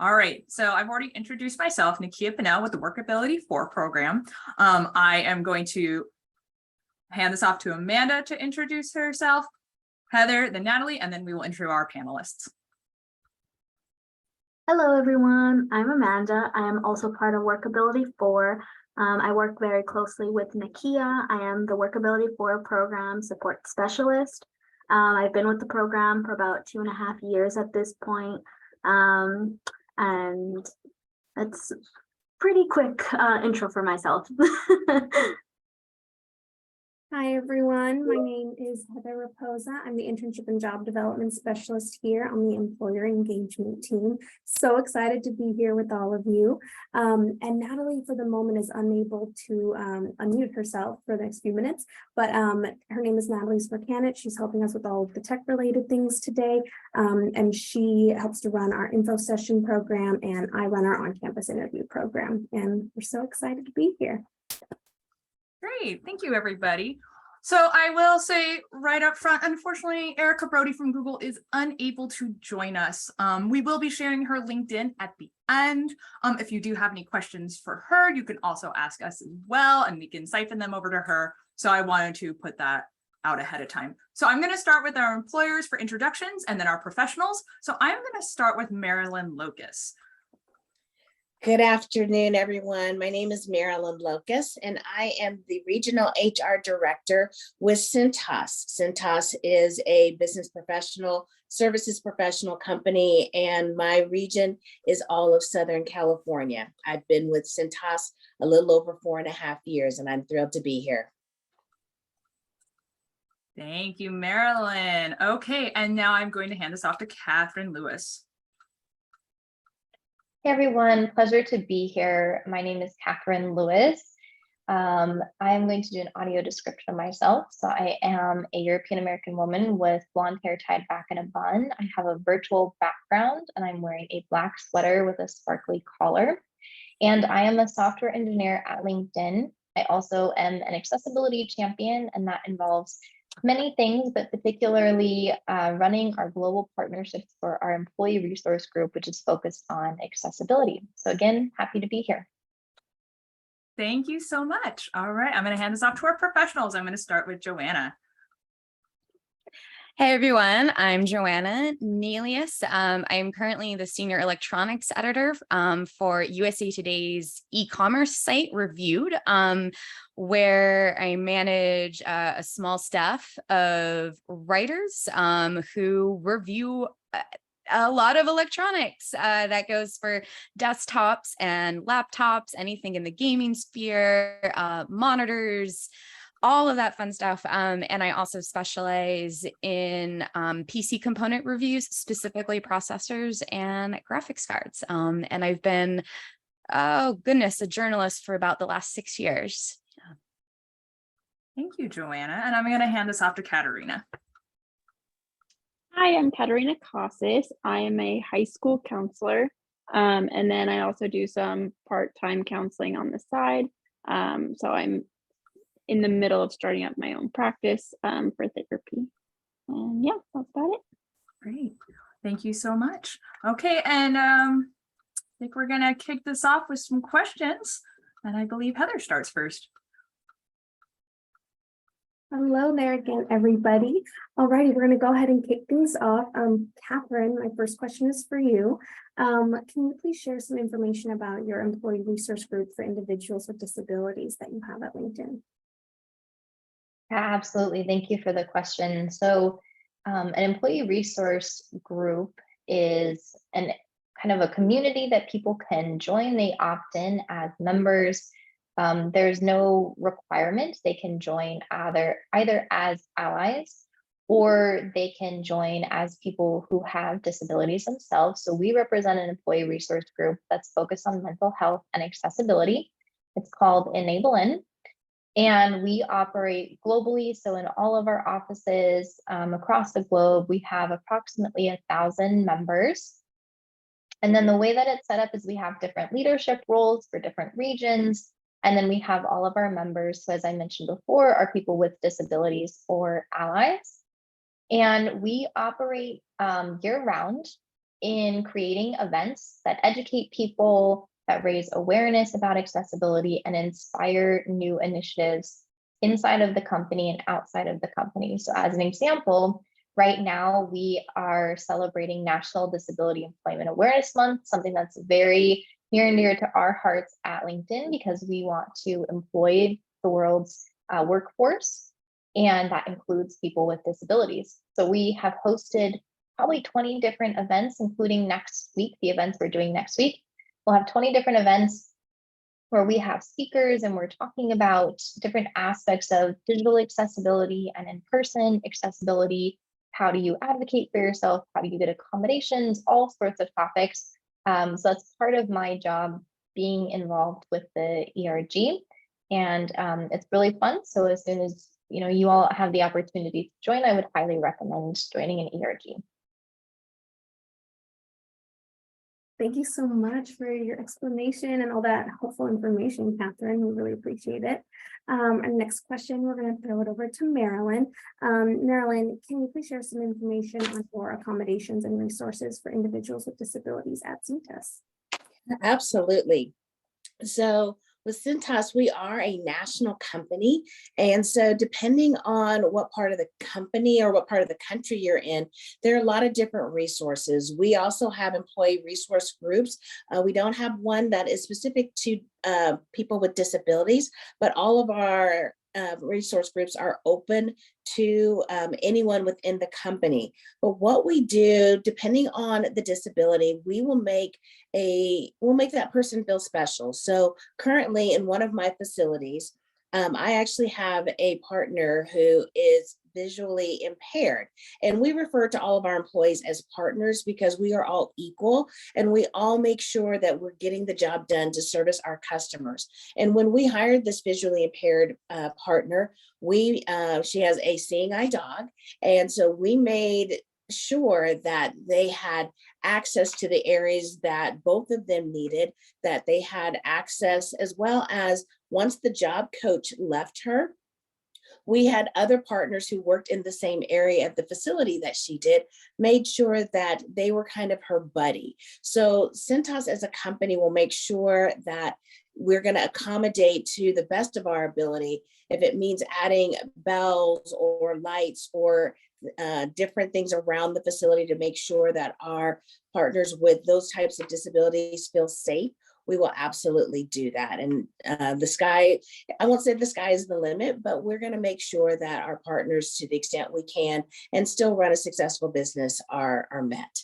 All right, so I've already introduced myself, Nakia Pinnell with the Workability 4 program. I am going to hand this off to Amanda to introduce herself, Heather, then Natalie, and then we will intro our panelists. Hello, everyone. I'm Amanda. I am also part of Workability 4. I work very closely with Nakia. I am the Workability 4 program support specialist. I've been with the program for about 2.5 years at this point. And that's pretty quick intro for myself. Hi, everyone. My name is Heather Raposa. I'm the Internship and Job Development Specialist here on the Employer Engagement team. So excited to be here with all of you. And Natalie, for the moment, is unable to unmute herself for the next few minutes, but her name is Natalie Smirkanich. She's helping us with all of the tech-related things today, and she helps to run our info session program, and I run our on-campus interview program. And we're so excited to be here. Great, thank you, everybody. So I will say right up front, unfortunately, Erica Brody from Google is unable to join us. We will be sharing her LinkedIn at the end. If you do have any questions for her, you can also ask us as well, and we can siphon them over to her. So I wanted to put that out ahead of time. So I'm going to start with our employers for introductions and then our professionals. So I'm going to start with Marilyn Locus. Good afternoon, everyone. My name is Marilyn Locus, and I am the Regional HR Director with Cintas. Cintas is a business professional, services professional company, and my region is all of Southern California. I've been with Cintas a little over 4.5 years, and I'm thrilled to be here. Thank you, Marilyn. Okay, and now I'm going to hand this off to Catherine Lewis. Hey everyone, pleasure to be here. My name is Catherine Lewis. I am going to do an audio description of myself. So I am a European American woman with blonde hair tied back in a bun. I have a virtual background and I'm wearing a black sweater with a sparkly collar. And I am a software engineer at LinkedIn. I also am an accessibility champion, and that involves many things, but particularly running our global partnerships for our employee resource group, which is focused on accessibility. So again, happy to be here. Thank you so much. All right, I'm going to hand this off to our professionals. I'm going to start with Joanna. Hey everyone, I'm Joanna Nelius. I'm currently the Senior Electronics Editor for USA Today's e-commerce site Reviewed, where I manage a small staff of writers who review a lot of electronics. That goes for desktops and laptops, anything in the gaming sphere, monitors, all of that fun stuff. And I also specialize in PC component reviews, specifically processors and graphics cards. And I've been, oh goodness, a journalist for about the last 6 years. Thank you, Joanna. And I'm going to hand this off to Katerina. Hi, I'm Katerina Casas. I am a high school counselor. And then I also do some part-time counseling on the side. So I'm in the middle of starting up my own practice for therapy. And yeah, that's about it. Great. Thank you so much. Okay, and I think we're going to kick this off with some questions. And I believe Heather starts first. Hello there again, everybody. All righty, we're going to go ahead and kick things off. Catherine, my first question is for you. Can you please share some information about your employee resource group for individuals with disabilities that you have at LinkedIn? Absolutely. Thank you for the question. So an employee resource group is an kind of a community that people can join. They opt in as members. There's no requirement. They can join either as allies, or they can join as people who have disabilities themselves. So we represent an employee resource group that's focused on mental health and accessibility. It's called Enable In. And we operate globally. So in all of our offices across the globe, we have approximately 1,000 members. And then the way that it's set up is we have different leadership roles for different regions. And then we have all of our members, so as I mentioned before, are people with disabilities or allies. And we operate year round. in creating events that educate people, that raise awareness about accessibility, and inspire new initiatives inside of the company and outside of the company. So as an example, right now we are celebrating National Disability Employment Awareness Month, something that's very near and dear to our hearts at LinkedIn, because we want to employ the world's workforce, and that includes people with disabilities. So we have hosted probably 20 different events, including next week, the events we're doing next week. We'll have 20 different events where we have speakers and we're talking about different aspects of digital accessibility and in-person accessibility. How do you advocate for yourself? How do you get accommodations? All sorts of topics. So that's part of my job, being involved with the ERG, and it's really fun. So as soon as you all have the opportunity to join, I would highly recommend joining an ERG. Thank you so much for your explanation and all that helpful information, Catherine. We really appreciate it. Our next question, we're going to throw it over to Marilyn. Marilyn, can you please share some information on your accommodations and resources for individuals with disabilities at Cintas? Absolutely. So with Cintas, we are a national company. And so depending on what part of the company or what part of the country you're in, there are a lot of different resources. We also have employee resource groups. We don't have one that is specific to people with disabilities, but all of our resource groups are open to anyone within the company. But what we do, depending on the disability, we'll make that person feel special. So currently in one of my facilities, I actually have a partner who is visually impaired, and we refer to all of our employees as partners because we are all equal and we all make sure that we're getting the job done to service our customers. And when we hired this visually impaired partner, she has a seeing eye dog, and so we made sure that they had access to the areas that both of them needed, that they had access, as well as once the job coach left her, we had other partners who worked in the same area of the facility that she did, made sure that they were kind of her buddy. So Cintas as a company will make sure that we're going to accommodate to the best of our ability. If it means adding bells or lights or different things around the facility to make sure that our partners with those types of disabilities feel safe, we will absolutely do that. And the sky, I won't say the sky is the limit, but we're going to make sure that our partners, to the extent we can and still run a successful business, are met.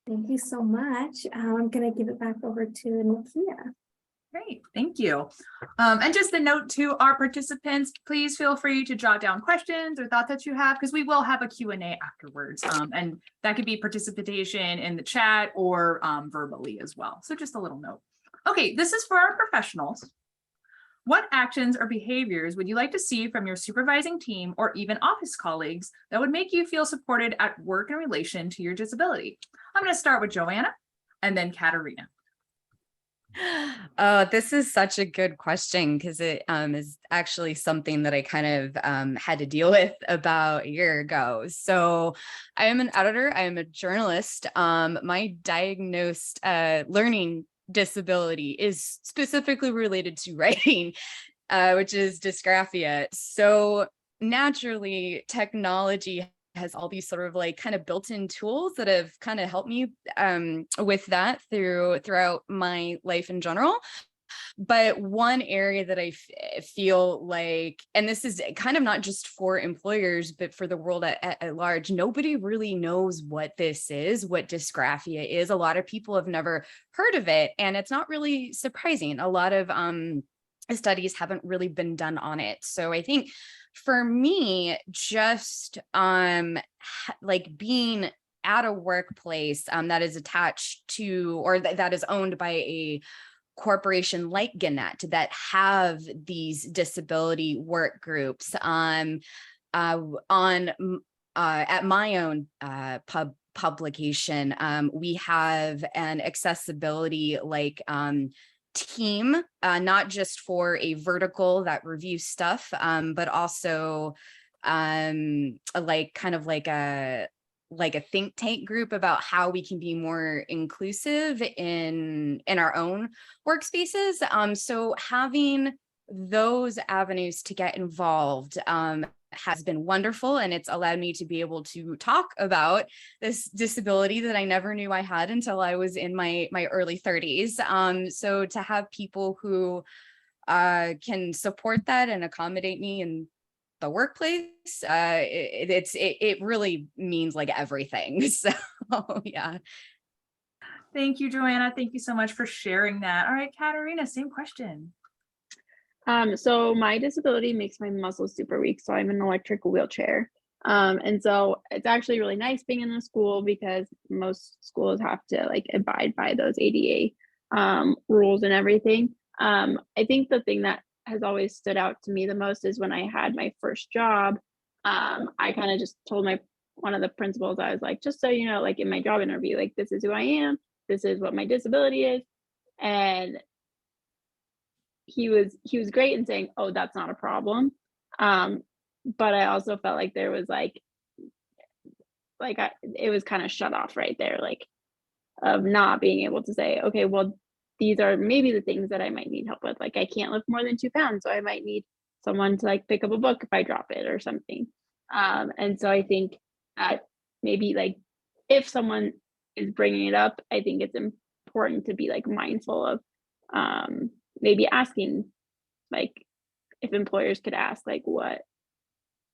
Thank you so much. I'm going to give it back over to Nakia. Great, thank you. And just a note to our participants, please feel free to jot down questions or thoughts that you have, because we will have a Q&A afterwards. And that could be participation in the chat or verbally as well. So just a little note. Okay, this is for our professionals. What actions or behaviors would you like to see from your supervising team or even office colleagues that would make you feel supported at work in relation to your disability? I'm going to start with Joanna and then Katarina. Oh, this is such a good question, because it is actually something that I kind of had to deal with about a year ago. So I am an editor. I am a journalist. My diagnosed learning disability is specifically related to writing, which is dysgraphia. So naturally, technology has all these sort of like kind of built-in tools that have kind of helped me with that throughout my life in general. But one area that I feel like, and this is kind of not just for employers, but for the world at large, nobody really knows what this is, what dysgraphia is. A lot of people have never heard of it, and it's not really surprising. A lot of studies haven't really been done on it. So I think for me, just like being at a workplace that is attached to, or that is owned by a corporation like Gannett that have these disability work groups at my own publication, we have an accessibility like team, not just for a vertical that reviews stuff, but also like kind of like a like a think tank group about how we can be more inclusive in our own workspaces. So having those avenues to get involved has been wonderful, and it's allowed me to be able to talk about this disability that I never knew I had until I was in my early 30s. So to have people who can support that and accommodate me in the workplace, it really means like everything. So yeah. Thank you, Joanna. Thank you so much for sharing that. All right, Katerina, same question. So my disability makes my muscles super weak, so I'm in an electric wheelchair. And so it's actually really nice being in a school because most schools have to like abide by those ADA rules and everything. I think the thing that has always stood out to me the most is when I had my first job. I kind of just told one of the principals, I was like, just so you know, like in my job interview, like this is who I am, this is what my disability is. And he was great in saying, oh, that's not a problem. But I also felt like there was it was kind of shut off right there, like of not being able to say, okay, well, these are maybe the things that I might need help with. Like I can't lift more than 2 pounds, so I might need someone to like pick up a book if I drop it or something. And so I think maybe like if someone is bringing it up, I think it's important to be like mindful of maybe asking, like if employers could ask like what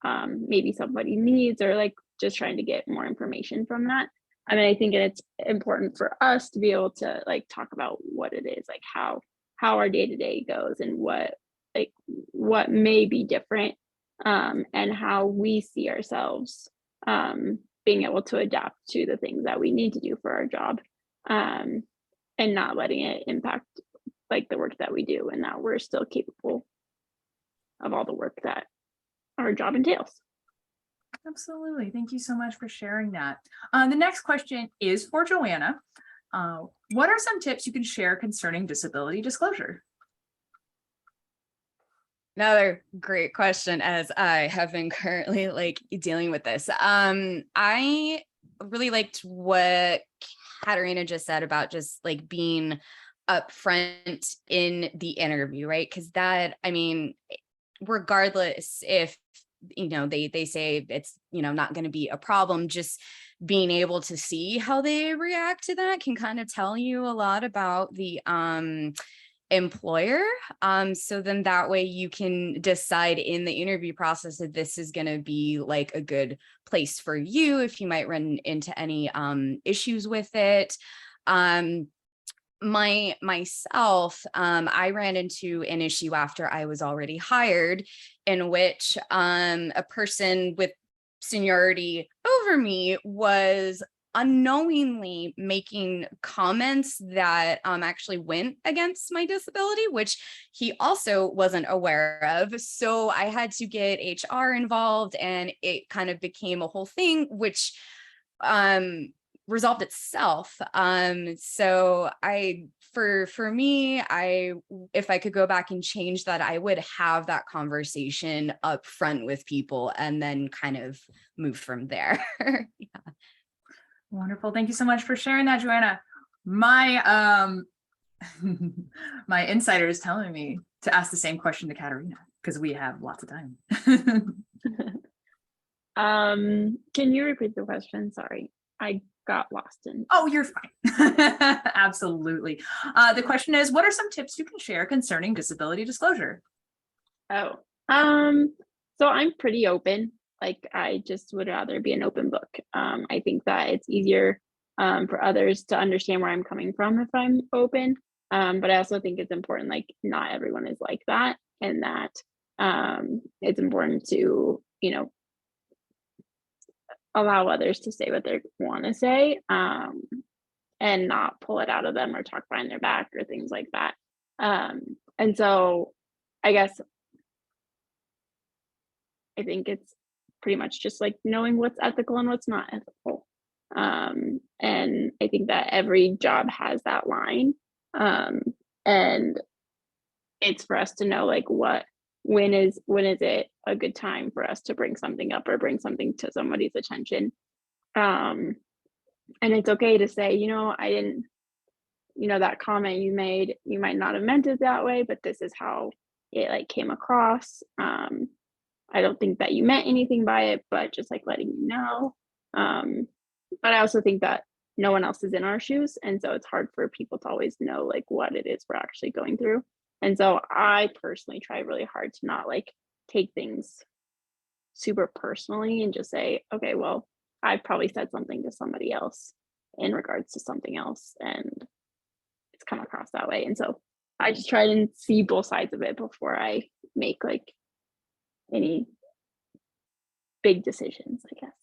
maybe somebody needs, or like just trying to get more information from that. I mean, I think it's important for us to be able to like talk about what it is, like how our day-to-day goes and what may be different, and how we see ourselves being able to adapt to the things that we need to do for our job, and not letting it impact like the work that we do, and that we're still capable of all the work that our job entails. Absolutely. Thank you so much for sharing that. The next question is for Joanna. What are some tips you can share concerning disability disclosure? Another great question, as I have been currently like dealing with this. I really liked what Katerina just said about just like being upfront in the interview, right? Because that, I mean, regardless if they say it's not going to be a problem, just being able to see how they react to that can kind of tell you a lot about the employer. So then that way you can decide in the interview process that this is going to be like a good place for you if you might run into any issues with it. Myself, I ran into an issue after I was already hired, in which a person with seniority over me was unknowingly making comments that actually went against my disability, which he also wasn't aware of. So I had to get HR involved, and it kind of became a whole thing, which resolved itself. So for me, if I could go back and change that, I would have that conversation up front with people and then kind of move from there. Yeah. Wonderful. Thank you so much for sharing that, Joanna. My my insider is telling me to ask the same question to Katerina because we have lots of time. Can you repeat the question? Sorry, I got lost in. Oh, you're fine. Absolutely. The question is, what are some tips you can share concerning disability disclosure? So I'm pretty open. Like I just would rather be an open book. I think that it's easier for others to understand where I'm coming from if I'm open. But I also think it's important, like not everyone is like that, and that it's important to, allow others to say what they want to say, and not pull it out of them or talk behind their back or things like that. And so I guess I think it's pretty much just like knowing what's ethical and what's not ethical. And I think that every job has that line. And it's for us to know like when is it a good time for us to bring something up or bring something to somebody's attention, And it's okay to say, I didn't, that comment you made, you might not have meant it that way, but this is how it like came across. I don't think that you meant anything by it, but just like letting you know. But I also think that no one else is in our shoes. And so it's hard for people to always know like what it is we're actually going through. And so I personally try really hard to not like take things super personally and just say, okay, well, I've probably said something to somebody else in regards to something else, and it's come across that way. And so I just try to see both sides of it before I make like any big decisions, I guess.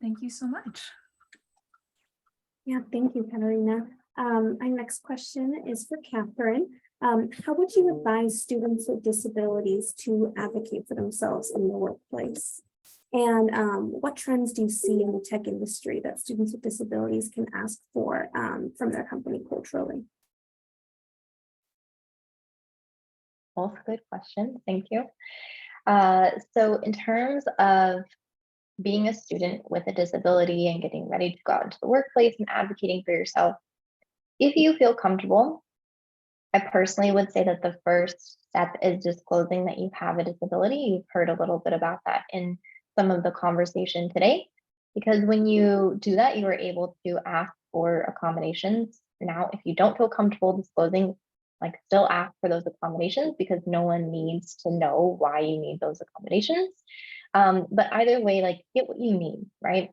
Thank you so much. Yeah, thank you, Katarina. Our next question is for Catherine. How would you advise students with disabilities to advocate for themselves in the workplace? And what trends do you see in the tech industry that students with disabilities can ask for from their company culturally? Both good questions. Thank you. So in terms of being a student with a disability and getting ready to go out into the workplace and advocating for yourself, if you feel comfortable, I personally would say that the first step is disclosing that you have a disability. You've heard a little bit about that in some of the conversation today, because when you do that, you are able to ask for accommodations. Now, if you don't feel comfortable disclosing, like still ask for those accommodations, because no one needs to know why you need those accommodations. But either way, like get what you need, right?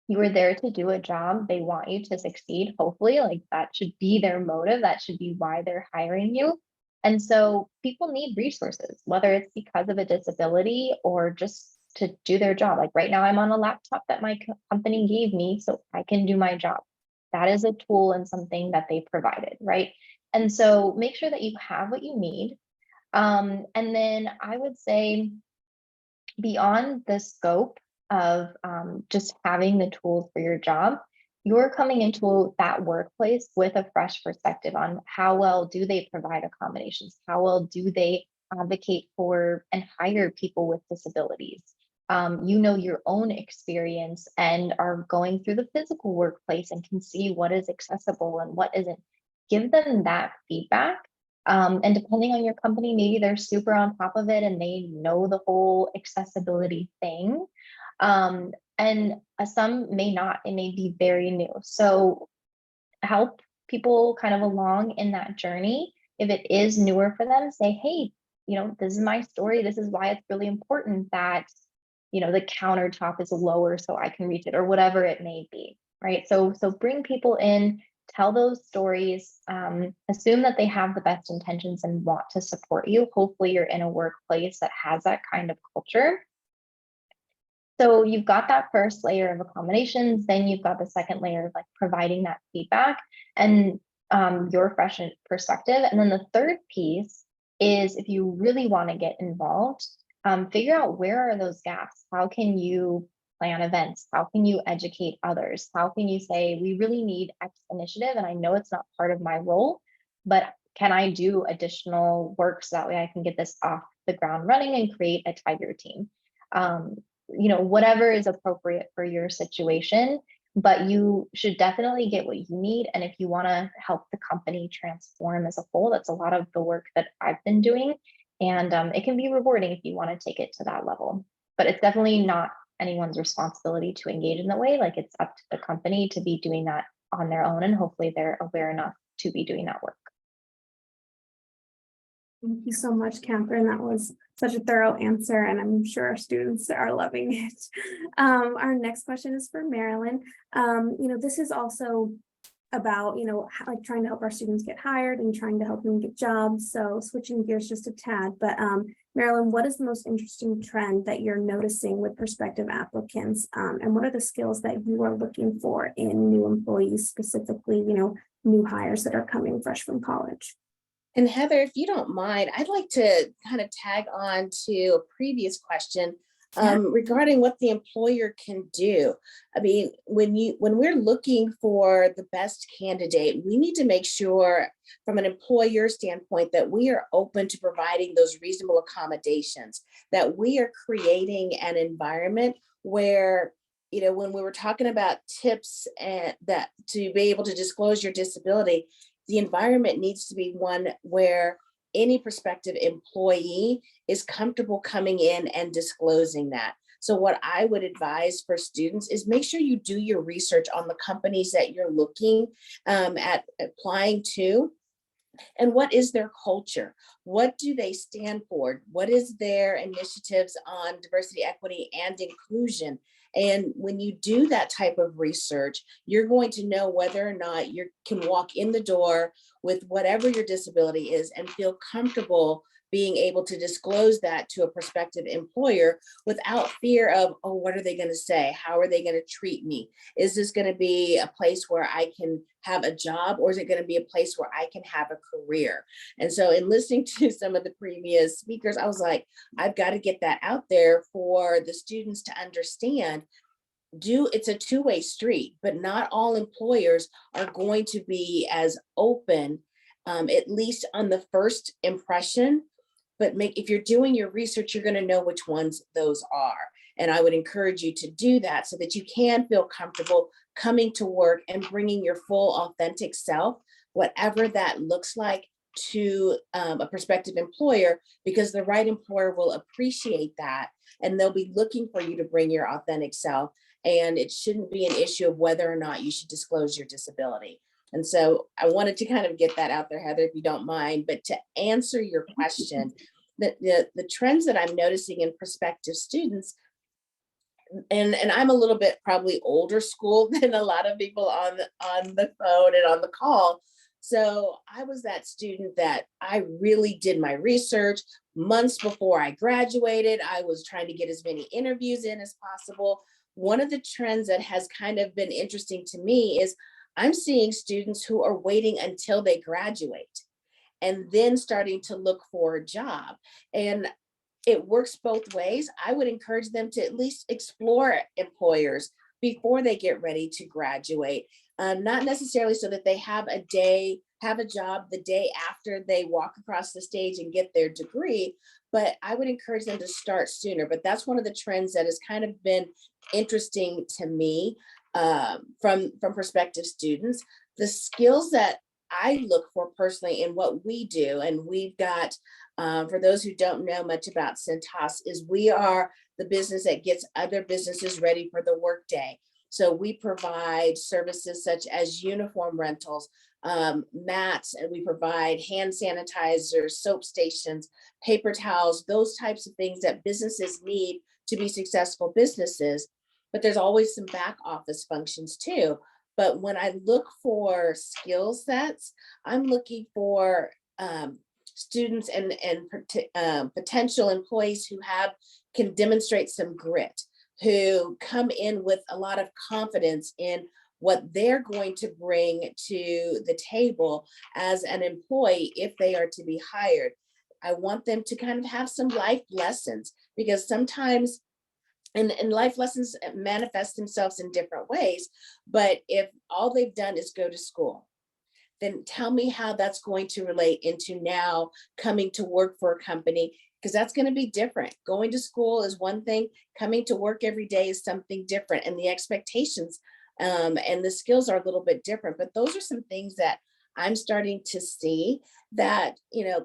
You are there to do a job. They want you to succeed. Hopefully, like that should be their motive. That should be why they're hiring you. And so people need resources, whether it's because of a disability or just to do their job. Like right now, I'm on a laptop that my company gave me so I can do my job. That is a tool and something that they provided, right? And so make sure that you have what you need. And then I would say beyond the scope of just having the tools for your job, you're coming into that workplace with a fresh perspective on how well do they provide accommodations? How well do they advocate for and hire people with disabilities? You know your own experience and are going through the physical workplace and can see what is accessible and what isn't. Give them that feedback. And depending on your company, maybe they're super on top of it and they know the whole accessibility thing. And some may not, it may be very new. So help people kind of along in that journey. If it is newer for them, say, hey, this is my story. This is why it's really important that, the countertop is lower so I can reach it, or whatever it may be, right? So bring people in, tell those stories, assume that they have the best intentions and want to support you. Hopefully you're in a workplace that has that kind of culture. So you've got that first layer of accommodations, then you've got the second layer of like providing that feedback and your fresh perspective. And then the third piece is, if you really want to get involved, figure out where are those gaps? How can you plan events? How can you educate others? How can you say, we really need X initiative, and I know it's not part of my role, but can I do additional work so that way I can get this off the ground running and create a tiger team? Whatever is appropriate for your situation, but you should definitely get what you need. And if you want to help the company transform as a whole, that's a lot of the work that I've been doing. And it can be rewarding if you want to take it to that level, but it's definitely not anyone's responsibility to engage in that way. Like it's up to the company to be doing that on their own. And hopefully they're aware enough to be doing that work. Thank you so much, Catherine. That was such a thorough answer, and I'm sure our students are loving it. Our next question is for Marilyn. This is also about, like trying to help our students get hired and trying to help them get jobs. So switching gears just a tad, but Marilyn, what is the most interesting trend that you're noticing with prospective applicants? And what are the skills that you are looking for in new employees, specifically, new hires that are coming fresh from college? And Heather, if you don't mind, I'd like to kind of tag on to a previous question regarding what the employer can do. I mean, when we're looking for the best candidate, we need to make sure from an employer standpoint that we are open to providing those reasonable accommodations, that we are creating an environment where when we were talking about tips and that to be able to disclose your disability, the environment needs to be one where any prospective employee is comfortable coming in and disclosing that. So what I would advise for students is make sure you do your research on the companies that you're looking at applying to. And what is their culture? What do they stand for? What is their initiatives on diversity, equity, and inclusion? And when you do that type of research, you're going to know whether or not you can walk in the door with whatever your disability is and feel comfortable being able to disclose that to a prospective employer without fear of, oh, what are they going to say? How are they going to treat me? Is this going to be a place where I can have a job, or is it going to be a place where I can have a career? And so in listening to some of the previous speakers, I was like, I've got to get that out there for the students to understand. It's a two-way street, but not all employers are going to be as open, at least on the first impression. But if you're doing your research, you're going to know which ones those are. And I would encourage you to do that so that you can feel comfortable coming to work and bringing your full authentic self, whatever that looks like, to a prospective employer, because the right employer will appreciate that and they'll be looking for you to bring your authentic self. And it shouldn't be an issue of whether or not you should disclose your disability. And so I wanted to kind of get that out there, Heather, if you don't mind. But to answer your question, the trends that I'm noticing in prospective students, and I'm a little bit probably older school than a lot of people on the phone and on the call. So I was that student that I really did my research months before I graduated. I was trying to get as many interviews in as possible. One of the trends that has kind of been interesting to me is I'm seeing students who are waiting until they graduate and then starting to look for a job. And it works both ways. I would encourage them to at least explore employers before they get ready to graduate. Not necessarily so that they have a job the day after they walk across the stage and get their degree, but I would encourage them to start sooner. But that's one of the trends that has kind of been interesting to me from prospective students. The skills that I look for personally in what we do, and we've got, for those who don't know much about Cintas, is we are the business that gets other businesses ready for the workday. So we provide services such as uniform rentals, mats, and we provide hand sanitizers, soap stations, paper towels, those types of things that businesses need to be successful businesses. But there's always some back office functions too. But when I look for skill sets, I'm looking for students and potential employees who can demonstrate some grit, who come in with a lot of confidence in what they're going to bring to the table as an employee if they are to be hired. I want them to kind of have some life lessons, because sometimes and life lessons manifest themselves in different ways. But if all they've done is go to school, then tell me how that's going to relate into now coming to work for a company, because that's going to be different. Going to school is one thing, coming to work every day is something different, and the expectations and the skills are a little bit different. But those are some things that I'm starting to see that,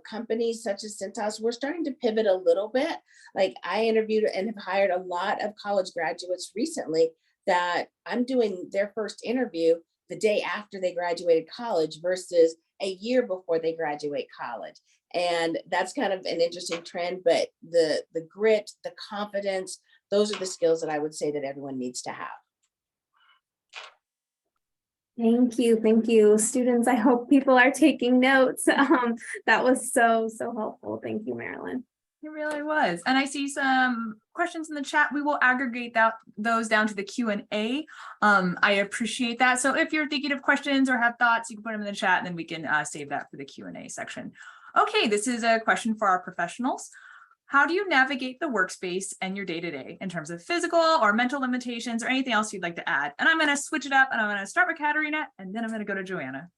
companies such as Cintas, we're starting to pivot a little bit. Like I interviewed and have hired a lot of college graduates recently that I'm doing their first interview the day after they graduated college versus a year before they graduate college. And that's kind of an interesting trend, but the grit, the confidence, those are the skills that I would say that everyone needs to have. Thank you. Thank you. Students, I hope people are taking notes. That was so helpful. Thank you, Marilyn. It really was. And I see some questions in the chat. We will aggregate those down to the Q&A. I appreciate that. So if you're thinking of questions or have thoughts, you can put them in the chat and then we can save that for the Q&A section. Okay, this is a question for our professionals. How do you navigate the workspace and your day-to-day in terms of physical or mental limitations or anything else you'd like to add? And I'm going to switch it up and I'm going to start with Katerina and then I'm going to go to Joanna.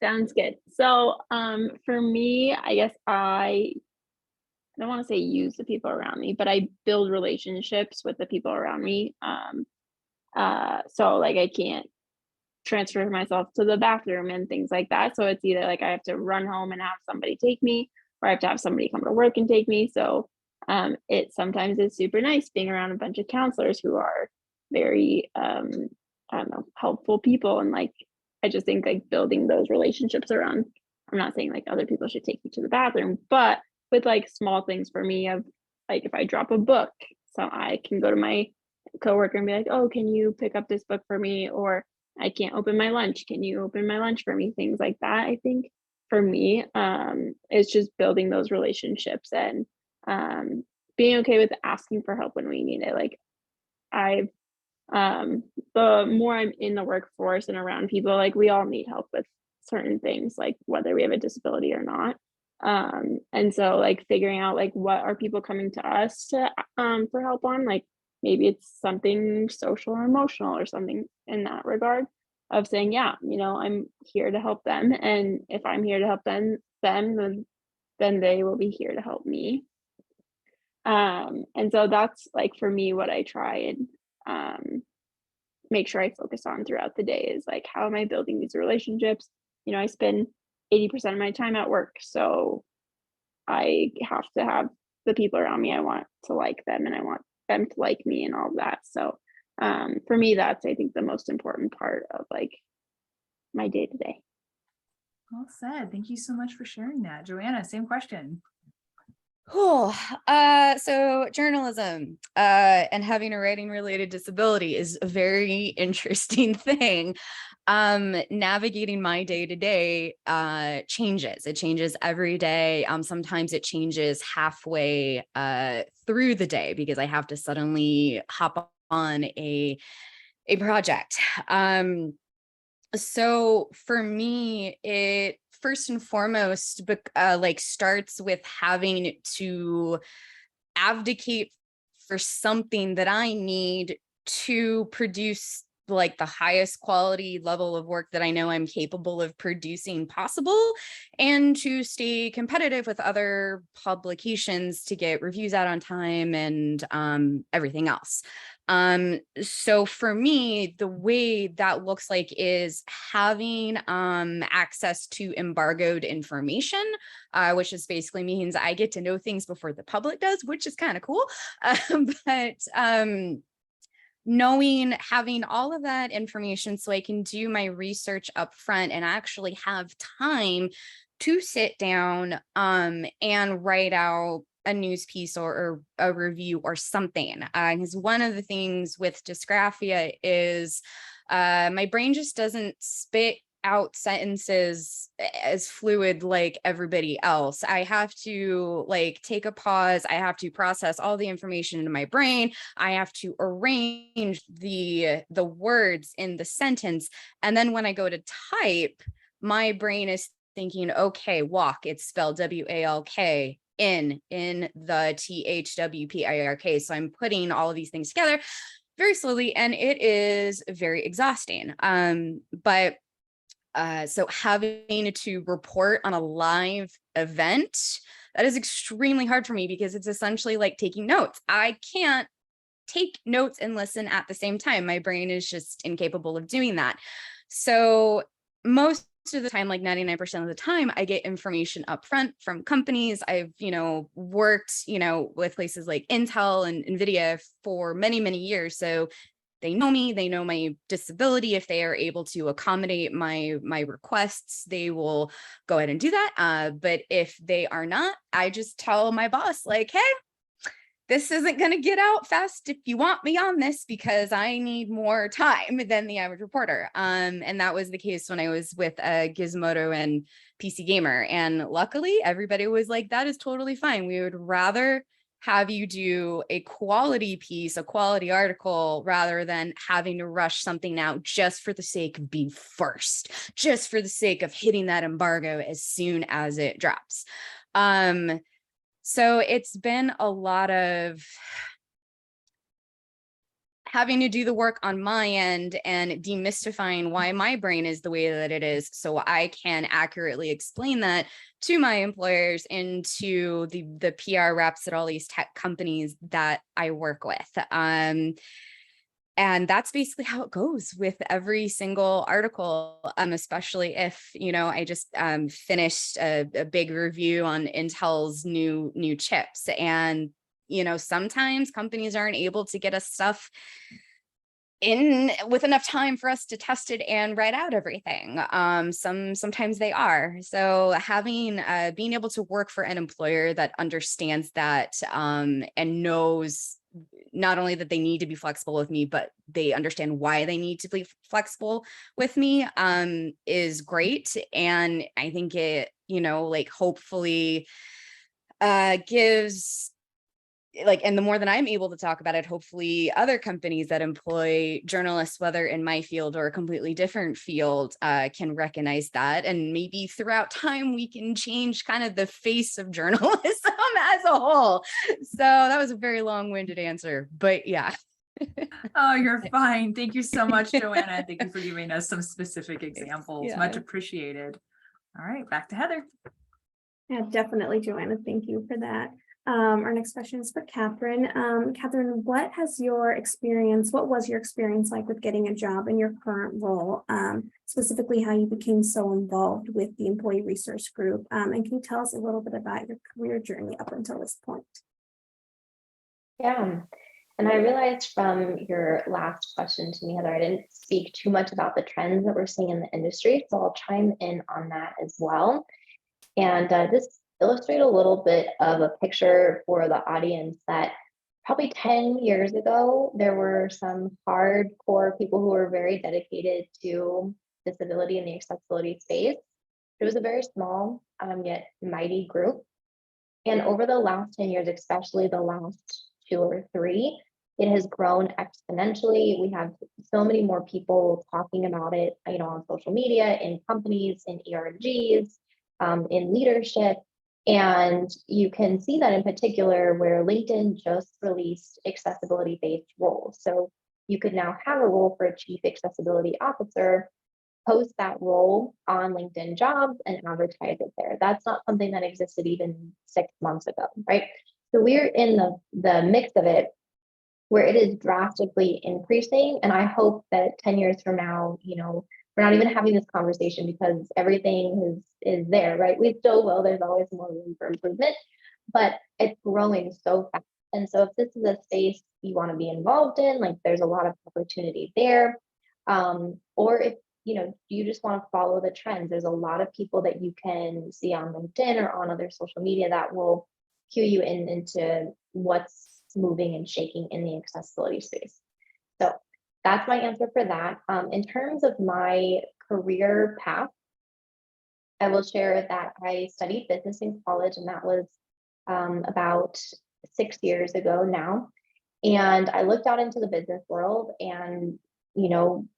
Sounds good. So for me, I guess don't want to say use the people around me, but I build relationships with the people around me. So like I can't transfer myself to the bathroom and things like that. So it's either like I have to run home and have somebody take me, or I have to have somebody come to work and take me. So it sometimes is super nice being around a bunch of counselors who are very I don't know, helpful people. And like I just think like building those relationships around, I'm not saying like other people should take me to the bathroom, but with like small things for me of like if I drop a book, so I can go to my coworker and be like, oh, can you pick up this book for me? Or I can't open my lunch. Can you open my lunch for me? Things like that. I think for me, it's just building those relationships and being okay with asking for help when we need it. Like I've the more I'm in the workforce and around people, like we all need help with certain things, like whether we have a disability or not. And so like figuring out like what are people coming to us to for help on, like maybe it's something social or emotional or something in that regard of saying, yeah, you know, I'm here to help them. And if I'm here to help them, then they will be here to help me. And so that's like for me what I try and make sure I focus on throughout the day is like, how am I building these relationships? You know, I spend 80% of my time at work. So I have to have the people around me. I want to like them and I want them to like me and all of that. So for me, that's I think the most important part of like my day to day. Well said. Thank you so much for sharing that. Joanna, same question. Cool. So journalism and having a writing related disability is a very interesting thing. Navigating my day to day changes. It changes every day. Sometimes it changes halfway through the day because I have to suddenly hop on a project. So for me, it first and foremost, like starts with having to abdicate for something that I need to produce like the highest quality level of work that I know I'm capable of producing possible, and to stay competitive with other publications to get reviews out on time and everything else. So for me, the way that looks like is having access to embargoed information, which is basically means I get to know things before the public does, which is kind of cool. But knowing, having all of that information so I can do my research up front and actually have time to sit down and write out a news piece or a review or something. Because one of the things with dysgraphia is my brain just doesn't spit out sentences as fluid like everybody else. I have to like take a pause. I have to process all the information into my brain. I have to arrange the words in the sentence. And then when I go to type, my brain is thinking, okay, walk, it's spelled W-A-L-K, in the T-H-W-P-I-R-K. So I'm putting all of these things together very slowly, and it is very exhausting. So having to report on a live event, that is extremely hard for me because it's essentially like taking notes. I can't take notes and listen at the same time. My brain is just incapable of doing that. So most of the time, like 99% of the time, I get information up front from companies. I've, worked, with places like Intel and NVIDIA for many, many years. So they know me, they know my disability. If they are able to accommodate my requests, they will go ahead and do that. But if they are not, I just tell my boss like, hey, this isn't going to get out fast if you want me on this because I need more time than the average reporter. And that was the case when I was with Gizmodo and PC Gamer. And luckily, everybody was like, that is totally fine. We would rather have you do a quality piece, a quality article, rather than having to rush something out just for the sake of being first, just for the sake of hitting that embargo as soon as it drops. So it's been a lot of having to do the work on my end and demystifying why my brain is the way that it is, so I can accurately explain that to my employers and to the PR reps at all these tech companies that I work with. And that's basically how it goes with every single article, especially if, I just finished a big review on Intel's new chips. And, sometimes companies aren't able to get us stuff in with enough time for us to test it and write out everything. Sometimes they are. So having being able to work for an employer that understands that and knows not only that they need to be flexible with me, but they understand why they need to be flexible with me is great. And I think it, hopefully gives and the more that I'm able to talk about it, hopefully other companies that employ journalists, whether in my field or a completely different field, can recognize that. And maybe throughout time, we can change kind of the face of journalism as a whole. So that was a very long-winded answer, but yeah. Oh, you're fine. Thank you so much, Joanna. Thank you for giving us some specific examples. Much Yeah. appreciated. All right, back to Heather. Yeah, definitely, Joanna. Thank you for that. Our next question is for Catherine. Catherine, what was your experience like with getting a job in your current role? Specifically, how you became so involved with the employee resource group? And can you tell us a little bit about your career journey up until this point? Yeah. And I realized from your last question to me, Heather, I didn't speak too much about the trends that we're seeing in the industry. So I'll chime in on that as well. And just illustrate a little bit of a picture for the audience that probably 10 years ago, there were some hardcore people who were very dedicated to disability in the accessibility space. It was a very small yet mighty group. And over the last 10 years, especially the last 2 or 3, it has grown exponentially. We have so many more people talking about it, on social media, in companies, in ERGs, in leadership. And you can see that in particular where LinkedIn just released accessibility-based roles. So you could now have a role for a chief accessibility officer, post that role on LinkedIn Jobs and advertise it there. That's not something that existed even 6 months ago, right? So we're in the mix of it where it is drastically increasing. And I hope that 10 years from now, we're not even having this conversation because everything is there, right? We still will, there's always more room for improvement, but it's growing so fast. And so if this is a space you want to be involved in, there's a lot of opportunity there. Or if, you just want to follow the trends, there's a lot of people that you can see on LinkedIn or on other social media that will cue you into what's moving and shaking in the accessibility space. So that's my answer for that. In terms of my career path, I will share that I studied business in college, and that was about 6 years ago now. And I looked out into the business world and,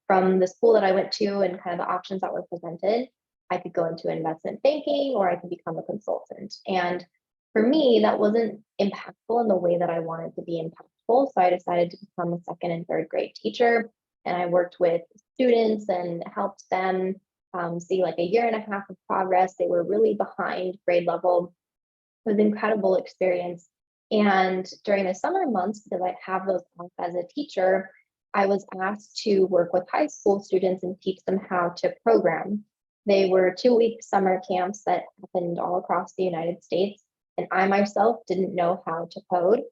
from the school that I went to and kind of the options that were presented, I could go into investment banking or I could become a consultant. And for me, that wasn't impactful in the way that I wanted to be impactful. So I decided to become a 2nd and 3rd grade teacher. And I worked with students and helped them see a year and a half of progress. They were really behind grade level. It was an incredible experience. And during the summer months, because I have those off as a teacher, I was asked to work with high school students and teach them how to program. They were 2-week summer camps that happened all across the United States. And I myself didn't know how to code.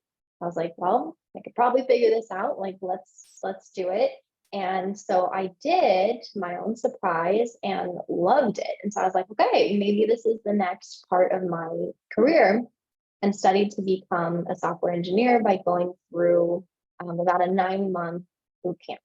I was like, well, I could probably figure this out. Let's do it. And so I did, to my own surprise, and loved it. And so I was like, okay, maybe this is the next part of my career, and studied to become a software engineer by going through about a 9-month boot camp.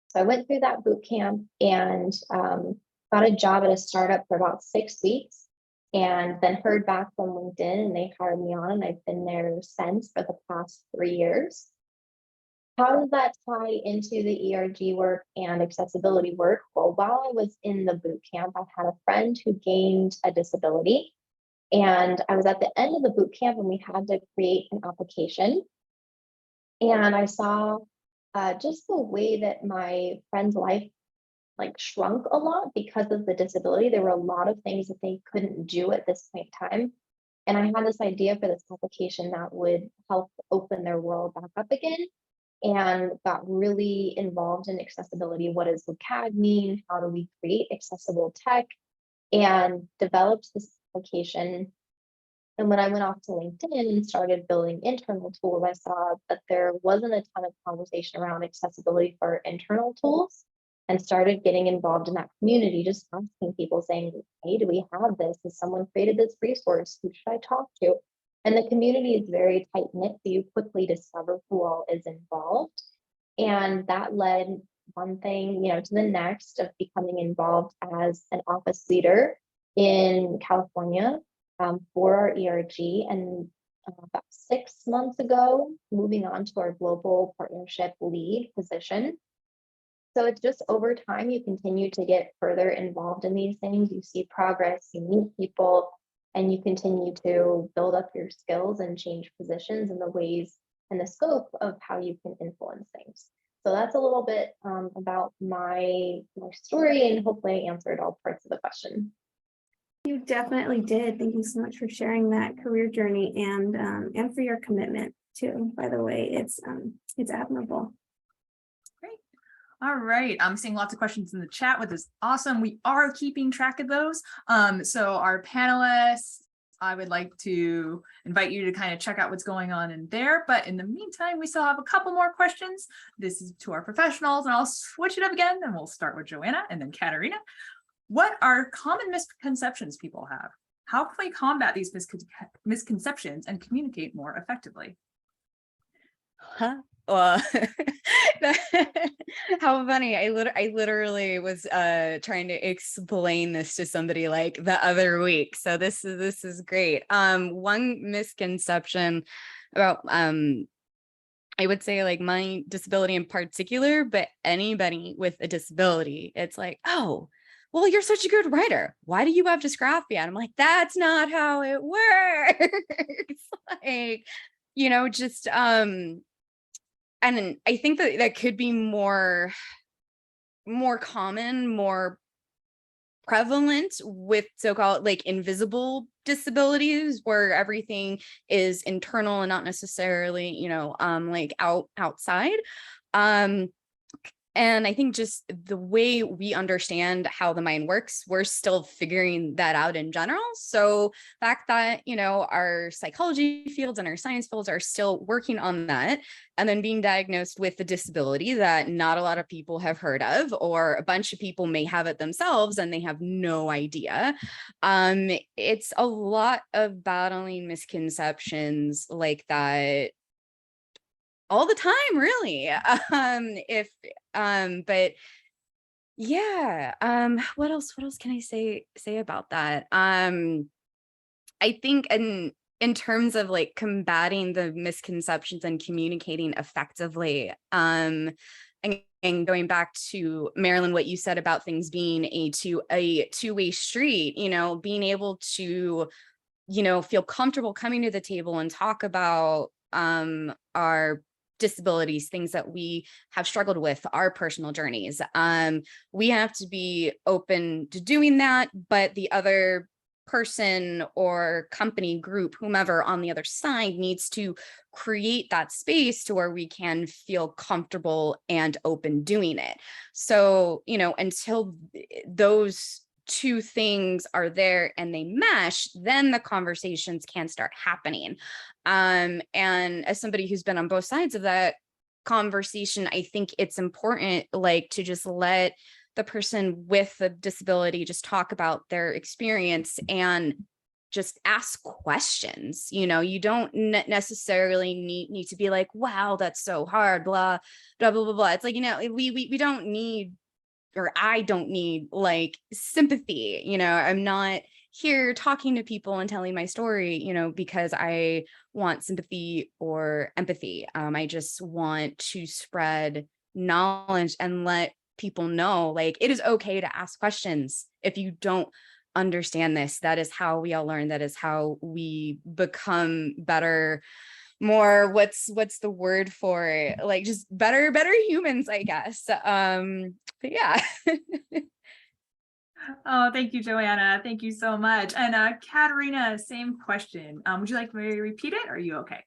So I went through that boot camp and got a job at a startup for about 6 weeks, and then heard back from LinkedIn and they hired me on, and I've been there since for the past 3 years. How does that tie into the ERG work and accessibility work? Well, while I was in the boot camp, I had a friend who gained a disability, and I was at the end of the boot camp and we had to create an application. And I saw just the way that my friend's life like shrunk a lot because of the disability. There were a lot of things that they couldn't do at this point in time. And I had this idea for this application that would help open their world back up again, and got really involved in accessibility. What does WCAG mean? How do we create accessible tech? And developed this application. And when I went off to LinkedIn and started building internal tools, I saw that there wasn't a ton of conversation around accessibility for internal tools, and started getting involved in that community, just asking people saying, hey, do we have this? Has someone created this resource? Who should I talk to? And the community is very tight knit, so you quickly discover who all is involved. And that led one thing, to the next, of becoming involved as an office leader in California for our ERG. And about 6 months ago, moving on to our global partnership lead position. So it's just over time, you continue to get further involved in these things. You see progress, you meet people, and you continue to build up your skills and change positions in the ways and the scope of how you can influence things. So that's a little bit about my story, and hopefully I answered all parts of the question. You definitely did. Thank you so much for sharing that career journey and for your commitment too. By the way, it's admirable. Great. All right. I'm seeing lots of questions in the chat, which is awesome. We are keeping track of those. So our panelists, I would like to invite you to kind of check out what's going on in there. But in the meantime, we still have a couple more questions. This is to our professionals, and I'll switch it up again, and we'll start with Joanna and then Katarina. What are common misconceptions people have? How can we combat these misconceptions and communicate more effectively? Well, how funny. I literally was trying to explain this to somebody like the other week. So this is great. One misconception about I would say like my disability in particular, but anybody with a disability, it's like, oh, well, you're such a good writer. Why do you have dysgraphia? And I'm like, that's not how it works. Like, just and I think that could be more common, more prevalent with so-called like invisible disabilities, where everything is internal and not necessarily, like outside. And I think just the way we understand how the mind works, we're still figuring that out in general. So the fact that, our psychology fields and our science fields are still working on that, and then being diagnosed with a disability that not a lot of people have heard of, or a bunch of people may have it themselves and they have no idea. It's a lot of battling misconceptions like that all the time, really. But yeah, what else can I say about that? I think in terms of like combating the misconceptions and communicating effectively, and going back to Marilyn, what you said about things being a two-way street, being able to, feel comfortable coming to the table and talk about our disabilities, things that we have struggled with, our personal journeys. We have to be open to doing that, but the other person or company, group, whomever on the other side needs to create that space to where we can feel comfortable and open doing it. So, until those two things are there and they mesh, then the conversations can start happening. And as somebody who's been on both sides of that conversation, I think it's important, like, to just let the person with the disability just talk about their experience and just ask questions. You don't necessarily need to be like, wow, that's so hard, blah, blah, blah, blah, blah. It's like, we don't need, or I don't need like sympathy. I'm not here talking to people and telling my story, because I want sympathy or empathy. I just want to spread knowledge and let people know, like, it is okay to ask questions if you don't understand this. That is how we all learn. That is how we become better, more, what's the word for it? Like just better humans, I guess. But yeah. Oh, thank you, Joanna. Thank you so much. And Katerina, same question. Would you like me to repeat it? Or are you okay?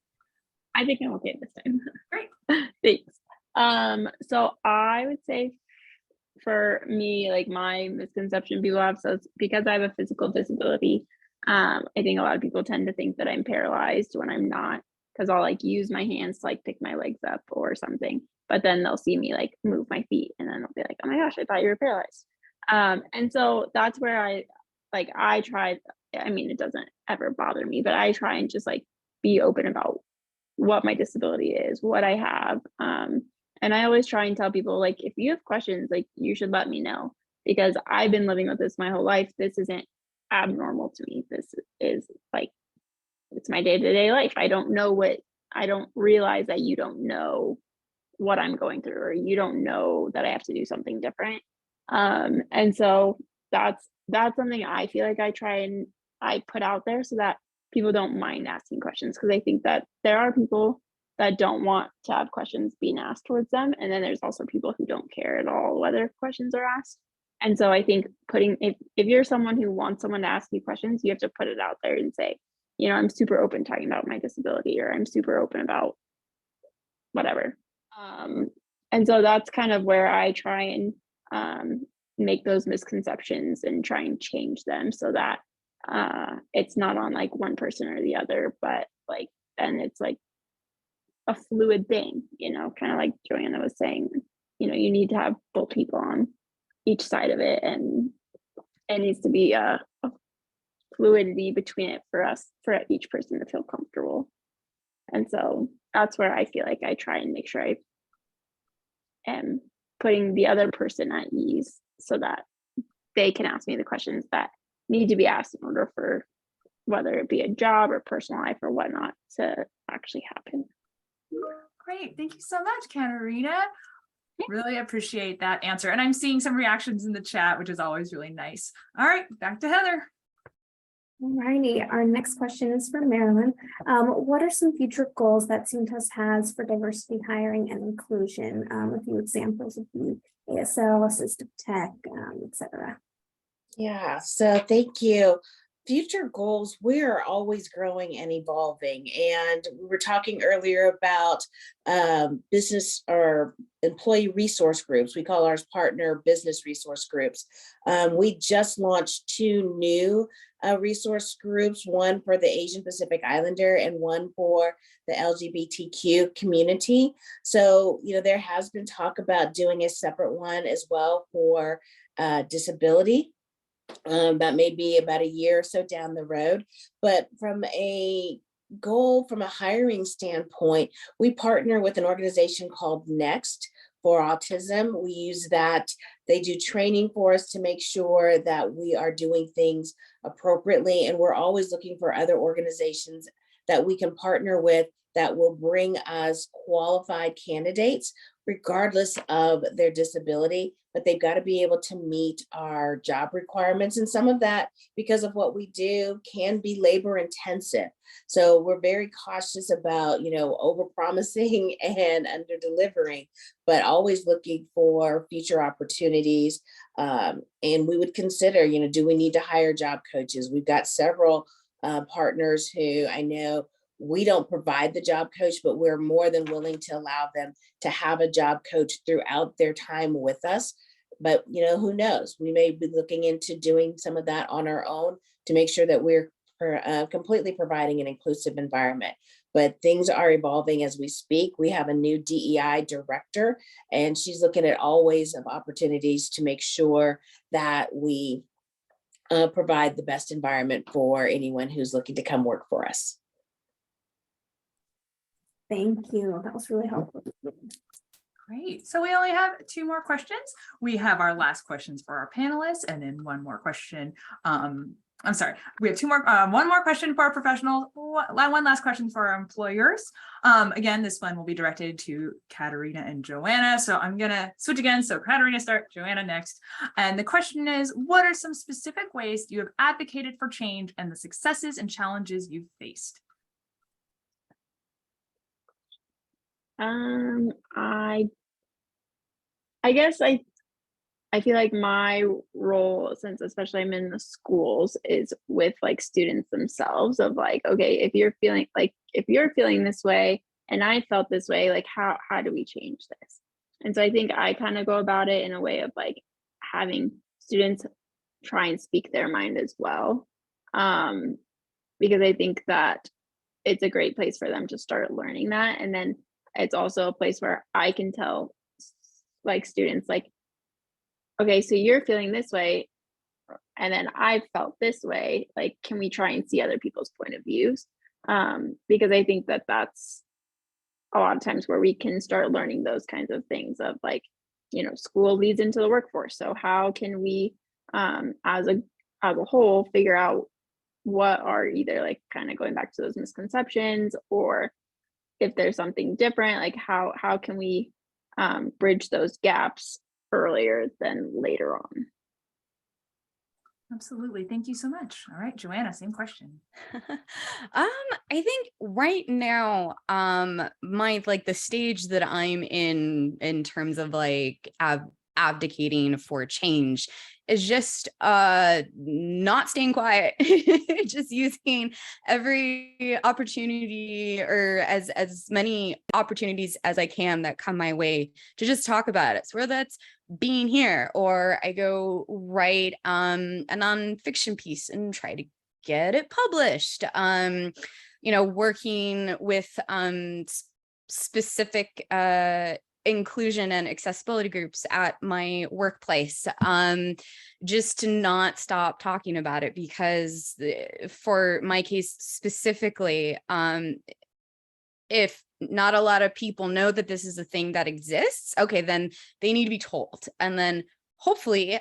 I think I'm okay this time. Great. Thanks. So I would say for me, like my misconception people have, so it's because I have a physical disability. I think a lot of people tend to think that I'm paralyzed when I'm not, because I'll like use my hands to like pick my legs up or something. But then they'll see me like move my feet and then they'll be like, oh my gosh, I thought you were paralyzed. And so that's where I try, I mean, it doesn't ever bother me, but I try and just like be open about what my disability is, what I have. And I always try and tell people, like, if you have questions, like, you should let me know, because I've been living with this my whole life. This isn't abnormal to me. This is like, it's my day-to-day life. I don't realize that you don't know what I'm going through, or you don't know that I have to do something different. And so that's something I feel like I try and I put out there so that people don't mind asking questions, because I think that there are people that don't want to have questions being asked towards them, and then there's also people who don't care at all whether questions are asked. And so I think if you're someone who wants someone to ask you questions, you have to put it out there and say, you know, I'm super open talking about my disability, or I'm super open about whatever. And so that's kind of where I try and make those misconceptions and try and change them so that it's not on like one person or the other, but like then it's like a fluid thing, you know, kind of like Joanna was saying, you know, you need to have both people on each side of it, and it needs to be a fluidity between it for each person to feel comfortable. And so that's where I feel like I try and make sure I am putting the other person at ease so that they can ask me the questions that need to be asked in order for whether it be a job or personal life or whatnot to actually happen. Great. Thank you so much, Katerina. Really appreciate that answer. And I'm seeing some reactions in the chat, which is always really nice. All right, back to Heather. Alrighty, our next question is for Marilyn. What are some future goals that Cintas has for diversity hiring and inclusion? A few examples would be ASL, assistive tech, etc. Yeah, so thank you. Future goals, we're always growing and evolving. And we were talking earlier about business or employee resource groups. We call ours partner business resource groups. We just launched 2 new resource groups, one for the Asian Pacific Islander and one for the LGBTQ community. So, you know, there has been talk about doing a separate one as well for disability. That may be about a year or so down the road. But from a goal, from a hiring standpoint, we partner with an organization called Next for Autism. We use that. They do training for us to make sure that we are doing things appropriately. And we're always looking for other organizations that we can partner with that will bring us qualified candidates regardless of their disability, but they've got to be able to meet our job requirements. And some of that, because of what we do, can be labor intensive. So we're very cautious about, you know, over promising and under delivering, but always looking for future opportunities. And we would consider, you know, do we need to hire job coaches? We've got several partners who I know we don't provide the job coach, but we're more than willing to allow them to have a job coach throughout their time with us. But, you know, who knows? We may be looking into doing some of that on our own to make sure that we're completely providing an inclusive environment. But things are evolving as we speak. We have a new DEI director, and she's looking at all ways of opportunities to make sure that we provide the best environment for anyone who's looking to come work for us. Thank you. That was really helpful. Great. So we only have 2 more questions. We have our last questions for our panelists, and then one more question. I'm sorry, we have 2 more, one more question for our professionals, one last question for our employers. Again, this one will be directed to Katerina and Joanna. So I'm gonna switch again. So Katerina start, Joanna next. And the question is, what are some specific ways you have advocated for change and the successes and challenges you've faced? I guess I feel like my role, since especially I'm in the schools, is with like students themselves of like, okay, if you're feeling this way and I felt this way, like how do we change this? And so I think I kind of go about it in a way of like having students try and speak their mind as well. Because I think that it's a great place for them to start learning that. And then it's also a place where I can tell like students like, okay, so you're feeling this way, and then I felt this way. Like, can we try and see other people's point of views? Because I think that that's a lot of times where we can start learning those kinds of things of like, school leads into the workforce. So how can we, as a whole, figure out what are either like kind of going back to those misconceptions, or if there's something different, like how can we bridge those gaps earlier than later on. Absolutely. Thank you so much. All right, Joanna, same question. I think right now, my like the stage that I'm in terms of like abdicating for change is just not staying quiet, just using every opportunity or as many opportunities as I can that come my way to just talk about it. So whether that's being here, or I go write a nonfiction piece and try to get it published, working with specific inclusion and accessibility groups at my workplace, just to not stop talking about it, because for my case specifically, if not a lot of people know that this is a thing that exists, okay, then they need to be told. And then hopefully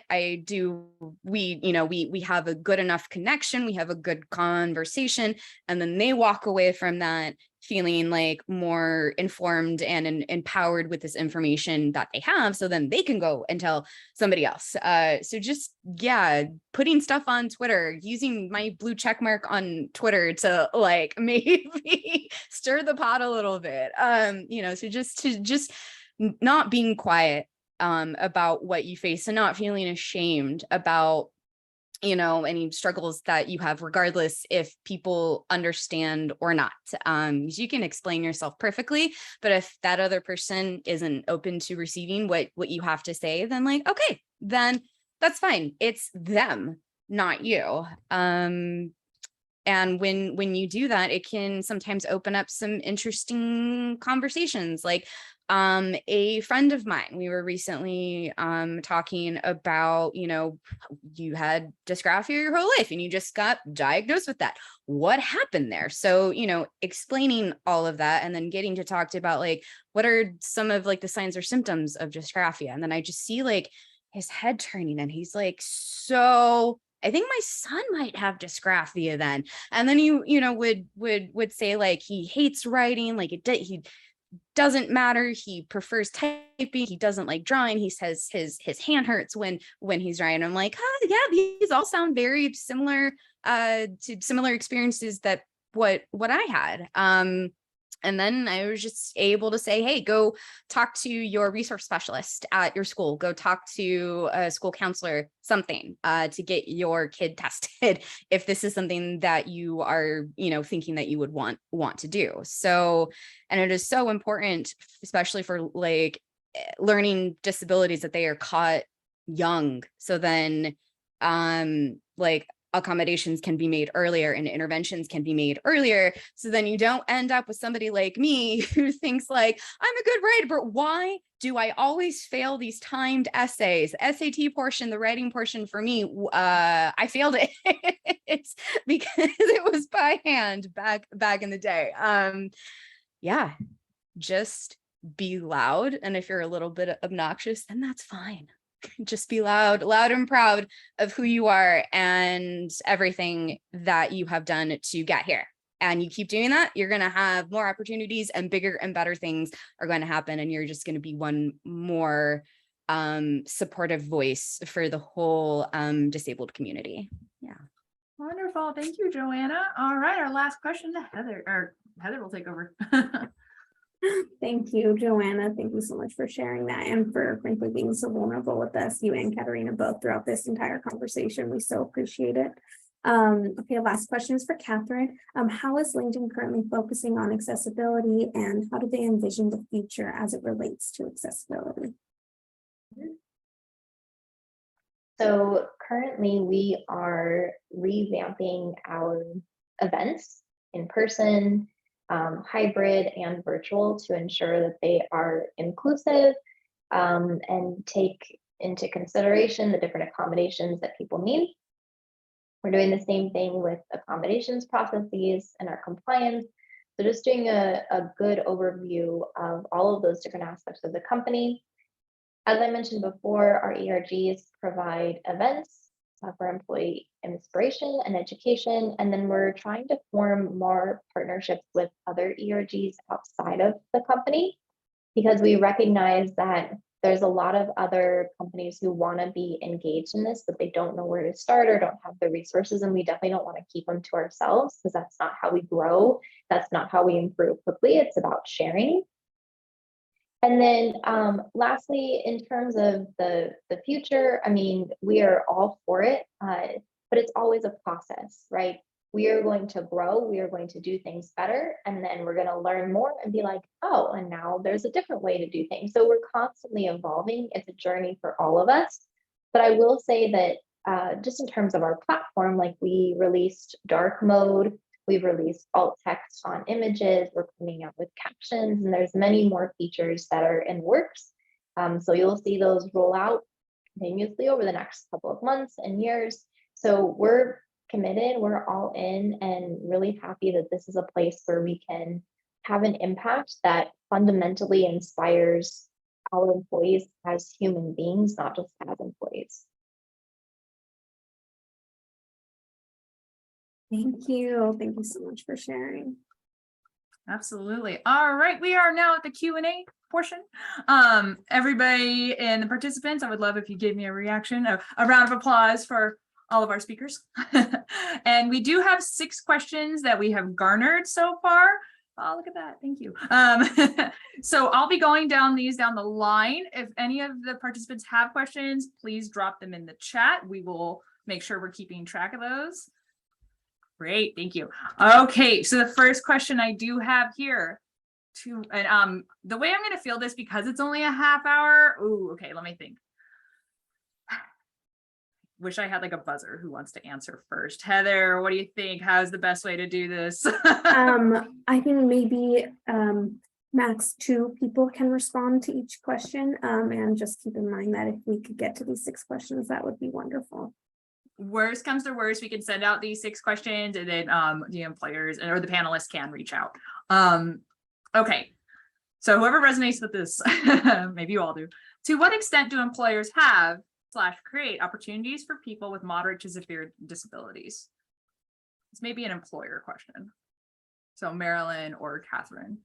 we have a good enough connection, we have a good conversation, and then they walk away from that feeling like more informed and empowered with this information that they have, so then they can go and tell somebody else. So just, yeah, putting stuff on Twitter, using my blue check mark on Twitter to like maybe stir the pot a little bit, so just not being quiet about what you face, and not feeling ashamed about any struggles that you have, regardless if people understand or not. You can explain yourself perfectly, but if that other person isn't open to receiving what you have to say, then like, okay, then that's fine. It's them, not you. And when you do that, it can sometimes open up some interesting conversations. Like a friend of mine, we were recently talking about, you had dysgraphia your whole life and you just got diagnosed with that. What happened there? So, explaining all of that, and then getting to talk about like, what are some of like the signs or symptoms of dysgraphia? And then I just see like his head turning, and he's like, so I think my son might have dysgraphia then. And then would say like he hates writing, like he doesn't matter, he prefers typing, he doesn't like drawing, he says his hand hurts when he's writing. I'm like, oh yeah, these all sound very similar to similar experiences that what I had. And then I was just able to say, hey, go talk to your resource specialist at your school, go talk to a school counselor, something to get your kid tested if this is something that you are, thinking that you would want to do. So, and it is so important, especially for like learning disabilities, that they are caught young. So then like accommodations can be made earlier and interventions can be made earlier. So then you don't end up with somebody like me who thinks like, I'm a good writer, but why do I always fail these timed essays? SAT portion, the writing portion for me, I failed it. It's because it was by hand back in the day. Yeah, just be loud. And if you're a little bit obnoxious, then that's fine. Just be loud and proud of who you are and everything that you have done to get here. And you keep doing that, you're going to have more opportunities, and bigger and better things are going to happen. And you're just going to be one more supportive voice for the whole disabled community. Yeah. Wonderful. Thank you, Joanna. All right, our last question to Heather, or Heather will take over. Thank you, Joanna. Thank you so much for sharing that and for frankly being so vulnerable with us, you and Katerina both throughout this entire conversation. We so appreciate it. Okay, last question is for Catherine. How is LinkedIn currently focusing on accessibility and how do they envision the future as it relates to accessibility? So currently we are revamping our events in person, hybrid and virtual to ensure that they are inclusive and take into consideration the different accommodations that people need. We're doing the same thing with accommodations processes and our compliance. So just doing a good overview of all of those different aspects of the company. As I mentioned before, our ERGs provide events for employee inspiration and education, and then we're trying to form more partnerships with other ERGs outside of the company because we recognize that there's a lot of other companies who want to be engaged in this, but they don't know where to start or don't have the resources, and we definitely don't want to keep them to ourselves because that's not how we grow. That's not how we improve quickly. It's about sharing. And then lastly, in terms of the future, I mean, we are all for it, but it's always a process, right? We are going to grow, we are going to do things better, and then we're going to learn more and be like, oh, and now there's a different way to do things. So we're constantly evolving. It's a journey for all of us. But I will say that just in terms of our platform, like we released dark mode, we've released alt text on images, we're coming out with captions, and there's many more features that are in works. So you'll see those roll out continuously over the next couple of months and years. So we're committed, we're all in, and really happy that this is a place where we can have an impact that fundamentally inspires our employees as human beings, not just as employees. Thank you. Thank you so much for sharing. Absolutely. All right, we are now at the Q&A portion. Everybody and the participants, I would love if you gave me a reaction, a round of applause for all of our speakers. And we do have 6 questions that we have garnered so far. Oh, look at that. Thank you. So I'll be going down the line. If any of the participants have questions, please drop them in the chat. We will make sure we're keeping track of those. Great, thank you. Okay, so the first question I do have here, the way I'm going to field this, because it's only a half hour. Ooh, okay, let me think. Wish I had like a buzzer. Who wants to answer first? Heather, what do you think? How's the best way to do this? I think maybe max 2 people can respond to each question, and just keep in mind that if we could get to these 6 questions, that would be wonderful. Worst comes to worst, we can send out these 6 questions and then the employers or the panelists can reach out. Okay, so whoever resonates with this, maybe you all do. To what extent do employers have / create opportunities for people with moderate to severe disabilities? This may be an employer question. So Marilyn or Catherine.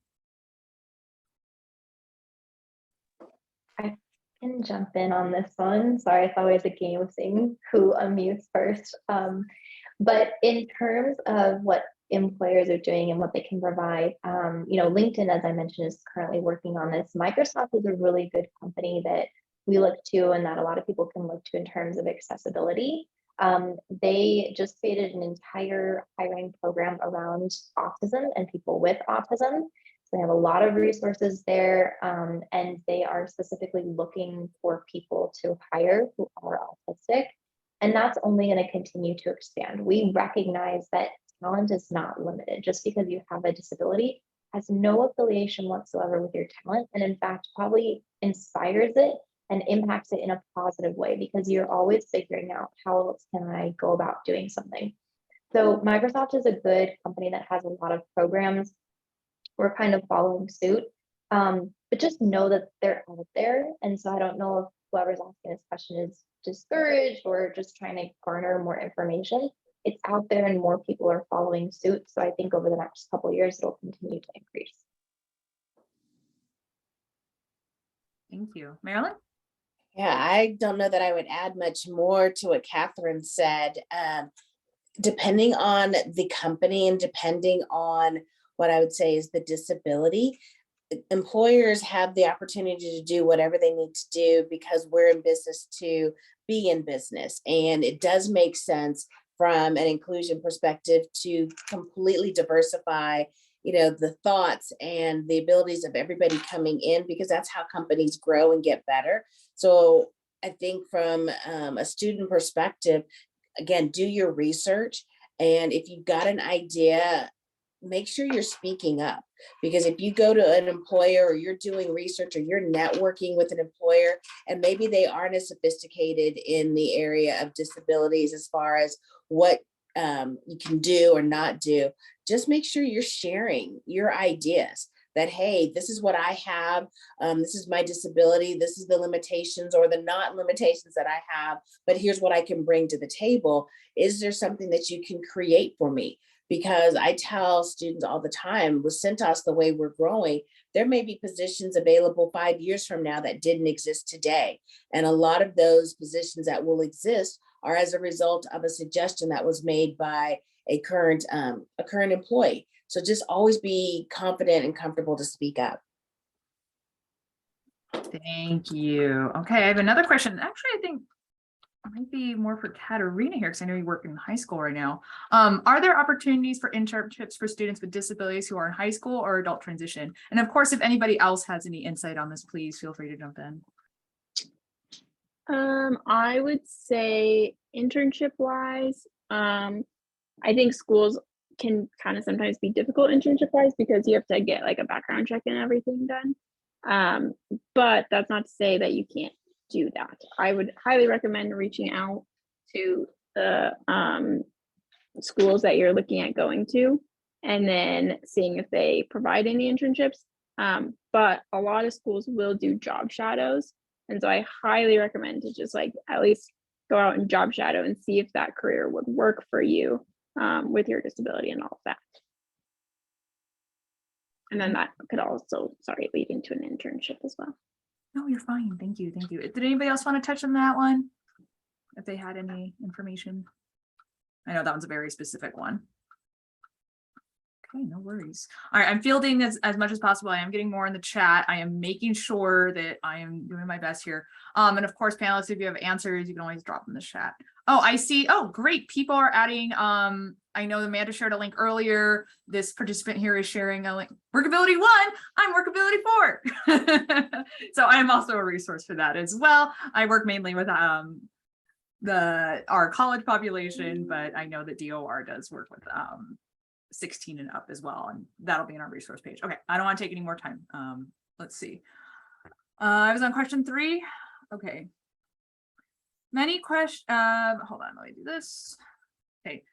I can jump in on this one. Sorry, it's always a game of seeing who unmutes first. But in terms of what employers are doing and what they can provide, LinkedIn, as I mentioned, is currently working on this. Microsoft is a really good company that we look to and that a lot of people can look to in terms of accessibility. They just created an entire hiring program around autism and people with autism. So they have a lot of resources there, and they are specifically looking for people to hire who are autistic. And that's only going to continue to expand. We recognize that talent is not limited. Just because you have a disability has no affiliation whatsoever with your talent, and in fact, probably inspires it and impacts it in a positive way because you're always figuring out how else can I go about doing something. So Microsoft is a good company that has a lot of programs. We're kind of following suit, but just know that they're out there. And so I don't know if whoever's asking this question is discouraged or just trying to garner more information. It's out there and more people are following suit. So I think over the next couple of years, it'll continue to increase. Thank you. Marilyn? Yeah, I don't know that I would add much more to what Catherine said. Depending on the company and depending on what I would say is the disability, employers have the opportunity to do whatever they need to do because we're in business to be in business. And it does make sense from an inclusion perspective to completely diversify, the thoughts and the abilities of everybody coming in, because that's how companies grow and get better. So I think from a student perspective, again, do your research. And if you've got an idea, make sure you're speaking up, because if you go to an employer or you're doing research or you're networking with an employer and maybe they aren't as sophisticated in the area of disabilities as far as what you can do or not do, just make sure you're sharing your ideas that, hey, this is what I have. This is my disability. This is the limitations or the not limitations that I have, but here's what I can bring to the table. Is there something that you can create for me? Because I tell students all the time, with Cintas, the way we're growing, there may be positions available 5 years from now that didn't exist today. And a lot of those positions that will exist are as a result of a suggestion that was made by a current employee. So just always be confident and comfortable to speak up. Thank you. Okay, I have another question. Actually, I think it might be more for Katerina here, because I know you work in high school right now. Are there opportunities for internships for students with disabilities who are in high school or adult transition? And of course, if anybody else has any insight on this, please feel free to jump in. I would say internship wise, I think schools can kind of sometimes be difficult internship wise because you have to get like a background check and everything done. But that's not to say that you can't do that. I would highly recommend reaching out to the schools that you're looking at going to and then seeing if they provide any internships. But a lot of schools will do job shadows. And so I highly recommend to just like at least go out and job shadow and see if that career would work for you with your disability and all of that. And then that could also, lead into an internship as well. No, you're fine. Thank you. Thank you. Did anybody else want to touch on that one? If they had any information? I know that one's a very specific one. Okay, no worries. All right, I'm fielding this as much as possible. I am getting more in the chat. I am making sure that I am doing my best here. And of course, panelists, if you have answers, you can always drop in the chat. Oh, I see. Oh, great. People are adding. I know Amanda shared a link earlier. This participant here is sharing a link. Workability 1, I'm Workability 4. So I am also a resource for that as well. I work mainly with our college population, but I know that DOR does work with 16 and up as well, and that'll be in our resource page. Okay, I don't want to take any more time. Let's see. I was on question 3. Okay. Many questions. Hold on, let me do this. Okay.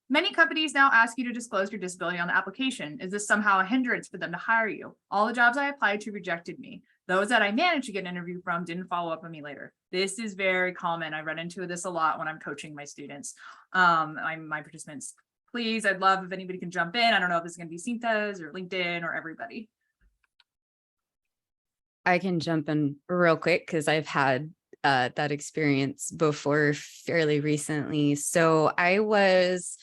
Many companies now ask you to disclose your disability on the application. Is this somehow a hindrance for them to hire you? All the jobs I applied to rejected me. Those that I managed to get an interview from didn't follow up on me later. This is very common. I run into this a lot when I'm coaching my students. My participants. Please, I'd love if anybody can jump in. I don't know if it's going to be Cintas or LinkedIn or everybody. I can jump in real quick because I've had that experience before fairly recently. So I was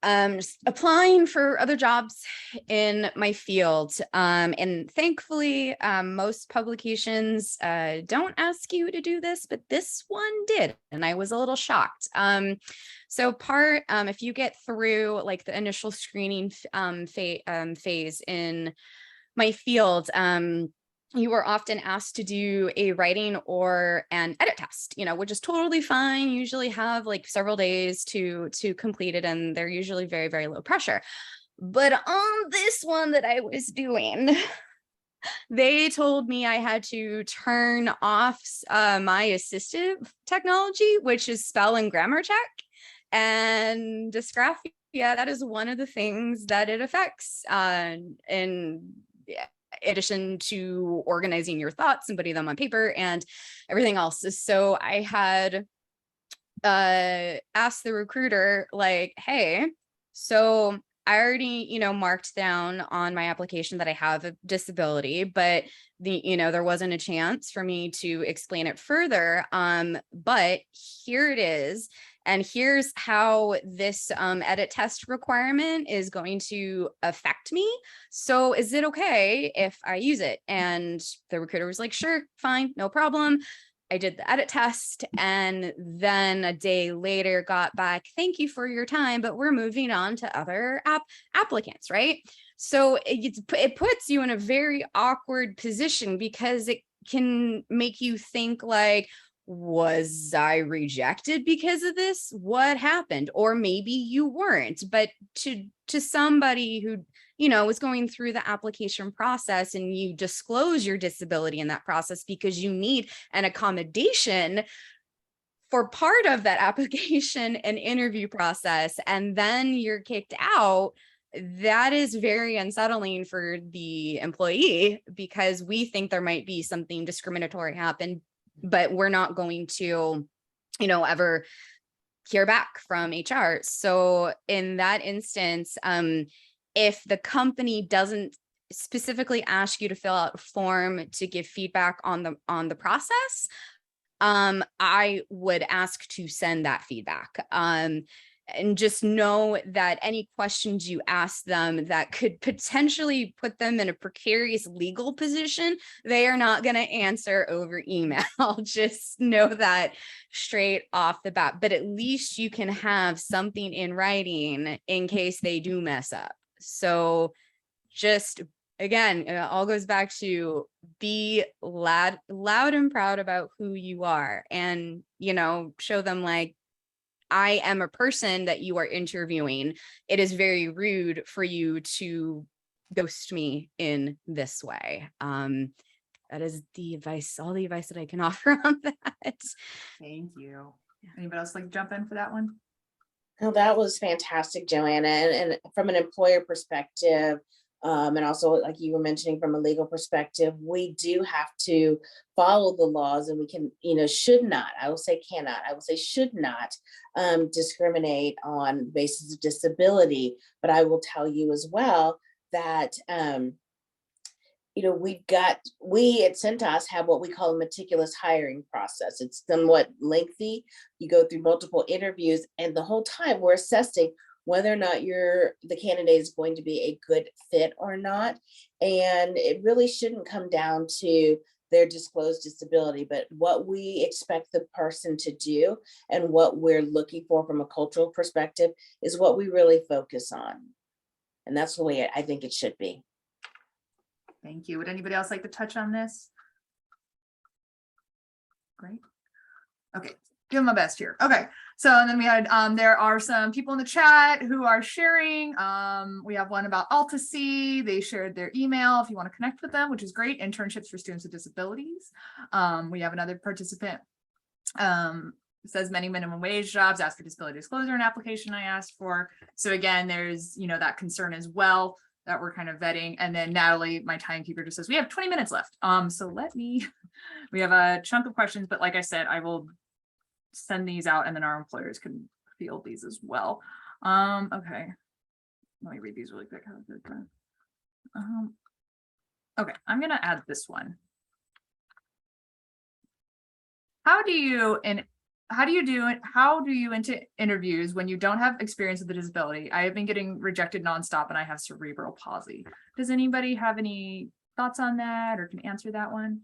just applying for other jobs in my field. And thankfully, most publications don't ask you to do this, but this one did. And I was a little shocked. So if you get through like the initial screening phase in my field, you are often asked to do a writing or an edit test, which is totally fine. You usually have like several days to complete it, and they're usually very, very low pressure. But on this one that I was doing, they told me I had to turn off my assistive technology, which is spell and grammar check. And dysgraphia, that is one of the things that it affects. In addition to organizing your thoughts and putting them on paper and everything else. So I had asked the recruiter, like, hey, so I already, marked down on my application that I have a disability, but there wasn't a chance for me to explain it further. But here it is. and here's how this edit test requirement is going to affect me. So is it okay if I use it? And the recruiter was like, sure, fine, no problem. I did the edit test, and then a day later got back, thank you for your time, but we're moving on to other applicants, right? So it puts you in a very awkward position, because it can make you think like, was I rejected because of this? What happened? Or maybe you weren't, but to somebody who, you know, was going through the application process, and you disclose your disability in that process because you need an accommodation for part of that application and interview process, and then you're kicked out, that is very unsettling for the employee, because we think there might be something discriminatory happen, but we're not going to, you know, ever hear back from HR. So in that instance, if the company doesn't specifically ask you to fill out a form to give feedback on the process, I would ask to send that feedback. And just know that any questions you ask them that could potentially put them in a precarious legal position, they are not going to answer over email. Just know that straight off the bat, but at least you can have something in writing in case they do mess up. So just, again, it all goes back to be loud and proud about who you are, and, you know, show them like, I am a person that you are interviewing. It is very rude for you to ghost me in this way. That is the advice, all the advice that I can offer on that. Thank you. Anybody else like to jump in for that one? Oh, that was fantastic, Joanna. And from an employer perspective, and also like you were mentioning from a legal perspective, we do have to follow the laws, and we can, you know, should not, I will say cannot, I will say should not discriminate on the basis of disability. But I will tell you as well that, you know, we at Cintas have what we call a meticulous hiring process. It's somewhat lengthy. You go through multiple interviews, and the whole time we're assessing whether or not the candidate is going to be a good fit or not. And it really shouldn't come down to their disclosed disability, but what we expect the person to do and what we're looking for from a cultural perspective is what we really focus on. And that's the way I think it should be. Thank you. Would anybody else like to touch on this? Great. Okay, give my best here. Okay, so and then we had there are some people in the chat who are sharing. We have one about Altac. They shared their email if you want to connect with them, which is great. Internships for students with disabilities. We have another participant. It says many minimum wage jobs ask for disability disclosure in application I asked for. So again, there's, you know, that concern as well that we're kind of vetting. And then Natalie, my timekeeper, just says we have 20 minutes left. So we have a chunk of questions, but like I said, I will send these out, and then our employers can field these as well. Okay, let me read these really quick. Okay, I'm gonna add this one. How do you into interviews when you don't have experience with a disability? I have been getting rejected nonstop, and I have cerebral palsy. Does anybody have any thoughts on that, or can answer that one?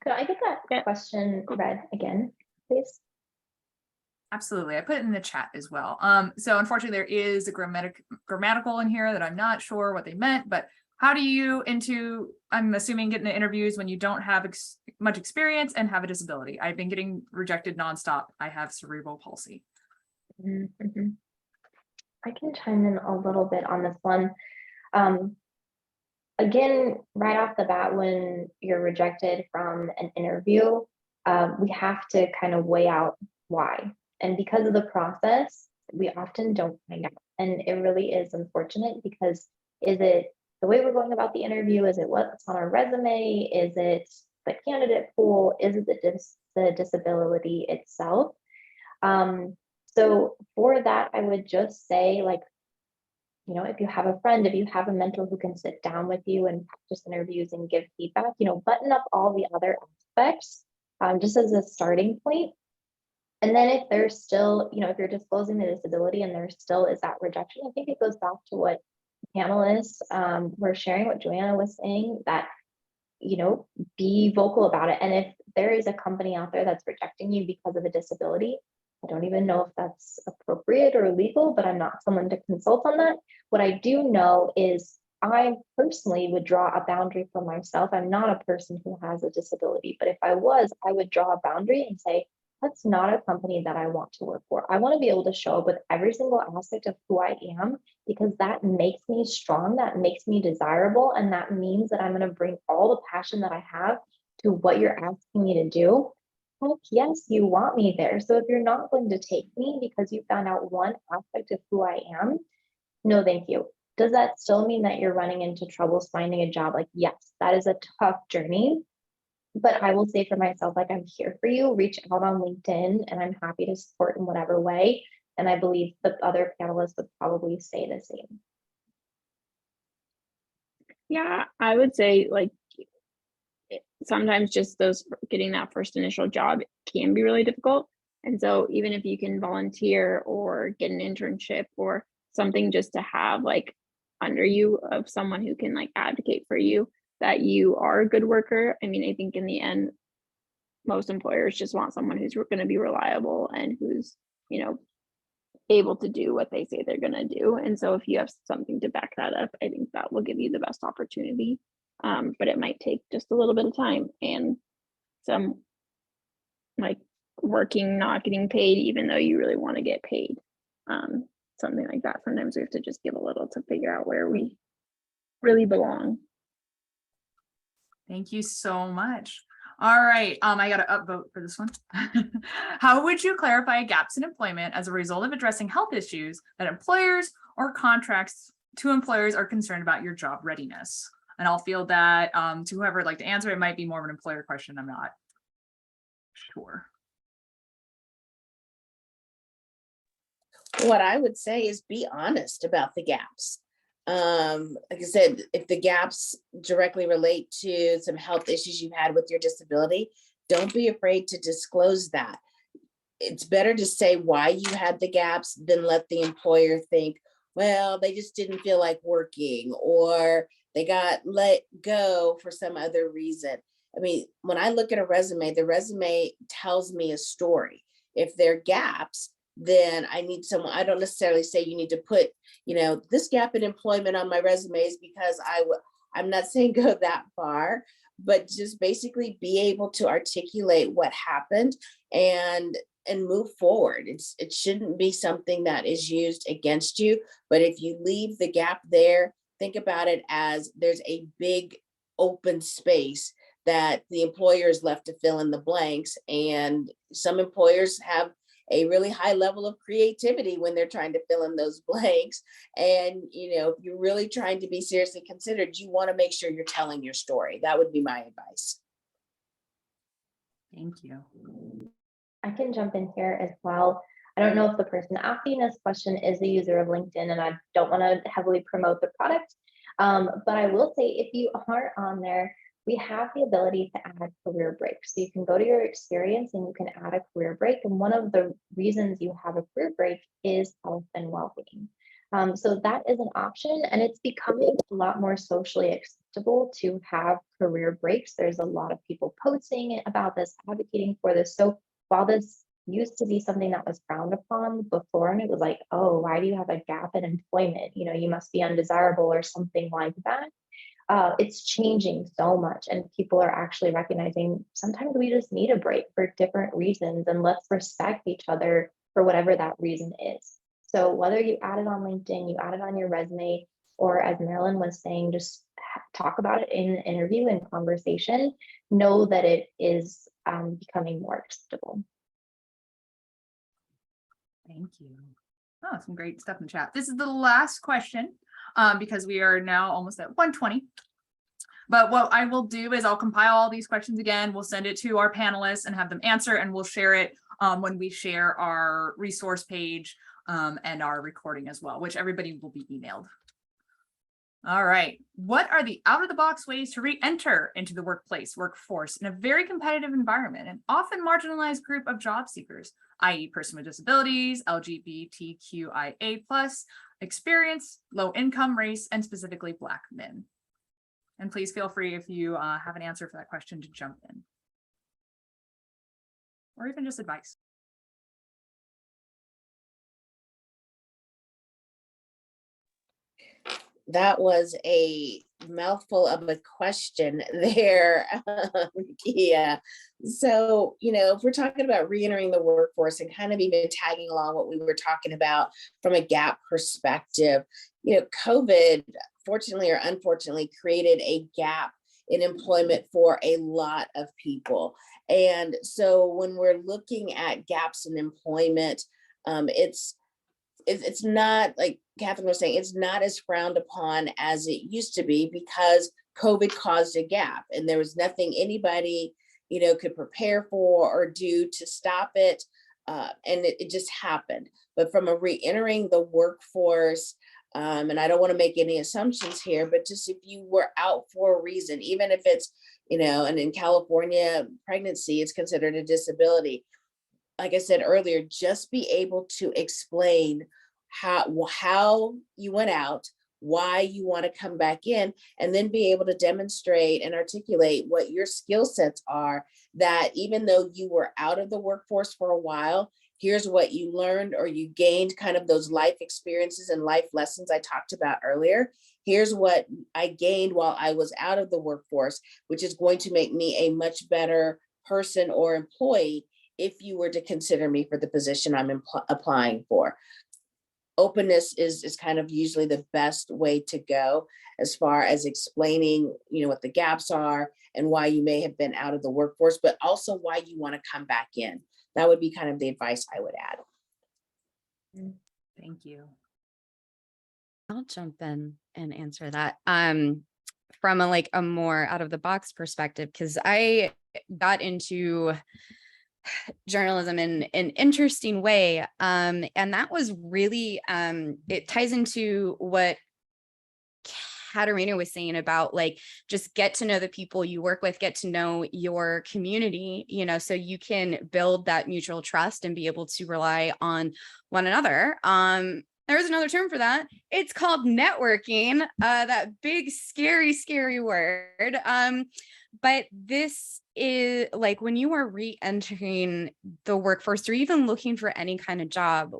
Could I get that question read again, please? Absolutely. I put it in the chat as well. So unfortunately, there is a grammatical in here that I'm not sure what they meant, but how do you I'm assuming, get into interviews when you don't have much experience and have a disability? I've been getting rejected nonstop. I have cerebral palsy. Mm-hmm. I can chime in a little bit on this one. Again, right off the bat, when you're rejected from an interview, we have to kind of weigh out why. And because of the process, we often don't find out. And it really is unfortunate, because is it the way we're going about the interview? Is it what's on our resume? Is it the candidate pool? Is it the disability itself? So for that, I would just say, like, if you have a friend, if you have a mentor who can sit down with you and practice interviews and give feedback, button up all the other aspects, just as a starting point. And then if there's still, if you're disclosing the disability and there still is that rejection, I think it goes back to what panelists were sharing, what Joanna was saying, that, be vocal about it. And if there is a company out there that's rejecting you because of a disability, I don't even know if that's appropriate or legal, but I'm not someone to consult on that. What I do know is I personally would draw a boundary for myself. I'm not a person who has a disability, but if I was, I would draw a boundary and say, that's not a company that I want to work for. I want to be able to show up with every single aspect of who I am, because that makes me strong, that makes me desirable, and that means that I'm going to bring all the passion that I have to what you're asking me to do. Heck, yes, you want me there. So if you're not going to take me because you found out one aspect of who I am, no, thank you. Does that still mean that you're running into troubles finding a job? Like, yes, that is a tough journey. But I will say for myself, like, I'm here for you. Reach out on LinkedIn and I'm happy to support in whatever way. And I believe the other panelists would probably say the same. Yeah, I would say like sometimes just those getting that first initial job can be really difficult. And so even if you can volunteer or get an internship or something just to have like under you of someone who can like advocate for you, that you are a good worker. I mean, I think in the end, most employers just want someone who's going to be reliable and who's, able to do what they say they're going to do. And so if you have something to back that up, I think that will give you the best opportunity. But it might take just a little bit of time and some like working, not getting paid, even though you really want to get paid. Something like that. Sometimes we have to just give a little to figure out where we really belong. Thank you so much. All right, I got to upvote for this one. How would you clarify gaps in employment as a result of addressing health issues that employers or contracts to employers are concerned about your job readiness? And I'll field that to whoever would like to answer. It might be more of an employer question. I'm not sure. What I would say is be honest about the gaps. Like I said, if the gaps directly relate to some health issues you've had with your disability, don't be afraid to disclose that. It's better to say why you had the gaps than let the employer think, well, they just didn't feel like working or they got let go for some other reason. I mean, when I look at a resume, the resume tells me a story. If there are gaps, then I need someone. I don't necessarily say you need to put, this gap in employment on my resumes, because I'm not saying go that far, but just basically be able to articulate what happened and move forward. It shouldn't be something that is used against you, but if you leave the gap there, think about it as there's a big open space that the employer is left to fill in the blanks. And some employers have a really high level of creativity when they're trying to fill in those blanks. And, if you're really trying to be seriously considered, you want to make sure you're telling your story. That would be my advice. Thank you. I can jump in here as well. I don't know if the person asking this question is a user of LinkedIn, and I don't want to heavily promote the product. But I will say, if you are on there, we have the ability to add career breaks. So you can go to your experience and you can add a career break. And one of the reasons you have a career break is health and well-being. So that is an option, and it's becoming a lot more socially acceptable to have career breaks. There's a lot of people posting about this, advocating for this. So while this used to be something that was frowned upon before, and it was like, oh, why do you have a gap in employment? You must be undesirable or something like that. It's changing so much, and people are actually recognizing sometimes we just need a break for different reasons, and let's respect each other for whatever that reason is. So whether you add it on LinkedIn, you add it on your resume, or as Marilyn was saying, just talk about it in an interview and conversation, know that it is becoming more acceptable. Thank you. Oh, some great stuff in the chat. This is the last question because we are now almost at 1:20. But what I will do is I'll compile all these questions again. We'll send it to our panelists and have them answer, and we'll share it when we share our resource page and our recording as well, which everybody will be emailed. All right. What are the out-of-the-box ways to re-enter into the workforce in a very competitive environment and often marginalized group of job seekers, i.e. person with disabilities, LGBTQIA+, experience, low income, race, and specifically Black men? And please feel free, if you have an answer for that question, to jump in. Or even just advice. That was a mouthful of a question there. Yeah. So, if we're talking about re-entering the workforce and kind of even tagging along what we were talking about from a gap perspective, COVID, fortunately or unfortunately, created a gap in employment for a lot of people. And so when we're looking at gaps in employment, it's not, like Catherine was saying, it's not as frowned upon as it used to be because COVID caused a gap and there was nothing anybody, could prepare for or do to stop it. And it just happened. But from a re-entering the workforce, and I don't want to make any assumptions here, but just if you were out for a reason, even if it's, and in California, pregnancy is considered a disability. Like I said earlier, just be able to explain how you went out, why you want to come back in, and then be able to demonstrate and articulate what your skill sets are, that even though you were out of the workforce for a while, here's what you learned or you gained, kind of those life experiences and life lessons I talked about earlier. Here's what I gained while I was out of the workforce, which is going to make me a much better person or employee if you were to consider me for the position I'm applying for. Openness is kind of usually the best way to go as far as explaining, what the gaps are and why you may have been out of the workforce, but also why you want to come back in. That would be kind of the advice I would add. Thank you. I'll jump in and answer that. From a more out of the box perspective, because I got into journalism in an interesting way. And that was really, it ties into what Katarina was saying about just get to know the people you work with, get to know your community, so you can build that mutual trust and be able to rely on one another. There's another term for that. It's called networking, that big, scary word. But this is when you are re-entering the workforce or even looking for any kind of job,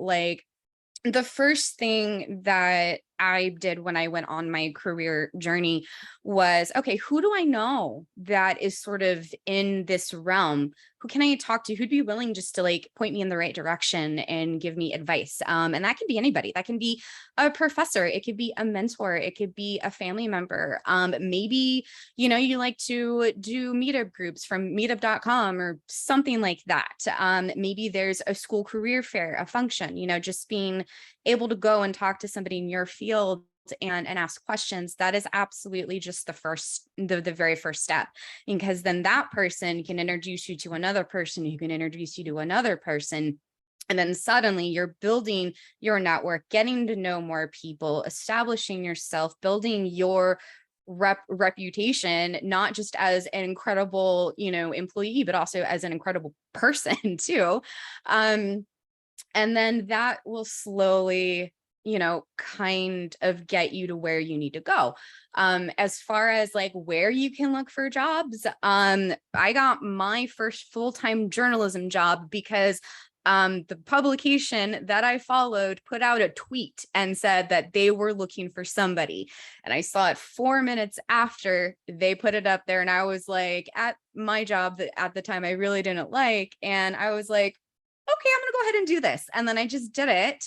the first thing that I did when I went on my career journey was, okay, who do I know that is sort of in this realm? Who can I talk to? Who'd be willing just to point me in the right direction and give me advice? And that can be anybody. That can be a professor. It could be a mentor. It could be a family member. Maybe, you like to do meetup groups from meetup.com or something like that. Maybe there's a school career fair, a function, just being able to go and talk to somebody in your field and ask questions. That is absolutely just the very first step, because then that person can introduce you to another person who can introduce you to another person. And then suddenly you're building your network, getting to know more people, establishing yourself, building your reputation, not just as an incredible, employee, but also as an incredible person too. And then that will slowly, kind of get you to where you need to go. As far as where you can look for jobs, I got my first full-time journalism job because the publication that I followed put out a tweet and said that they were looking for somebody. And I saw it 4 minutes after they put it up there. And I was at my job that at the time I really didn't like. And I was okay, I'm gonna go ahead and do this. And then I just did it.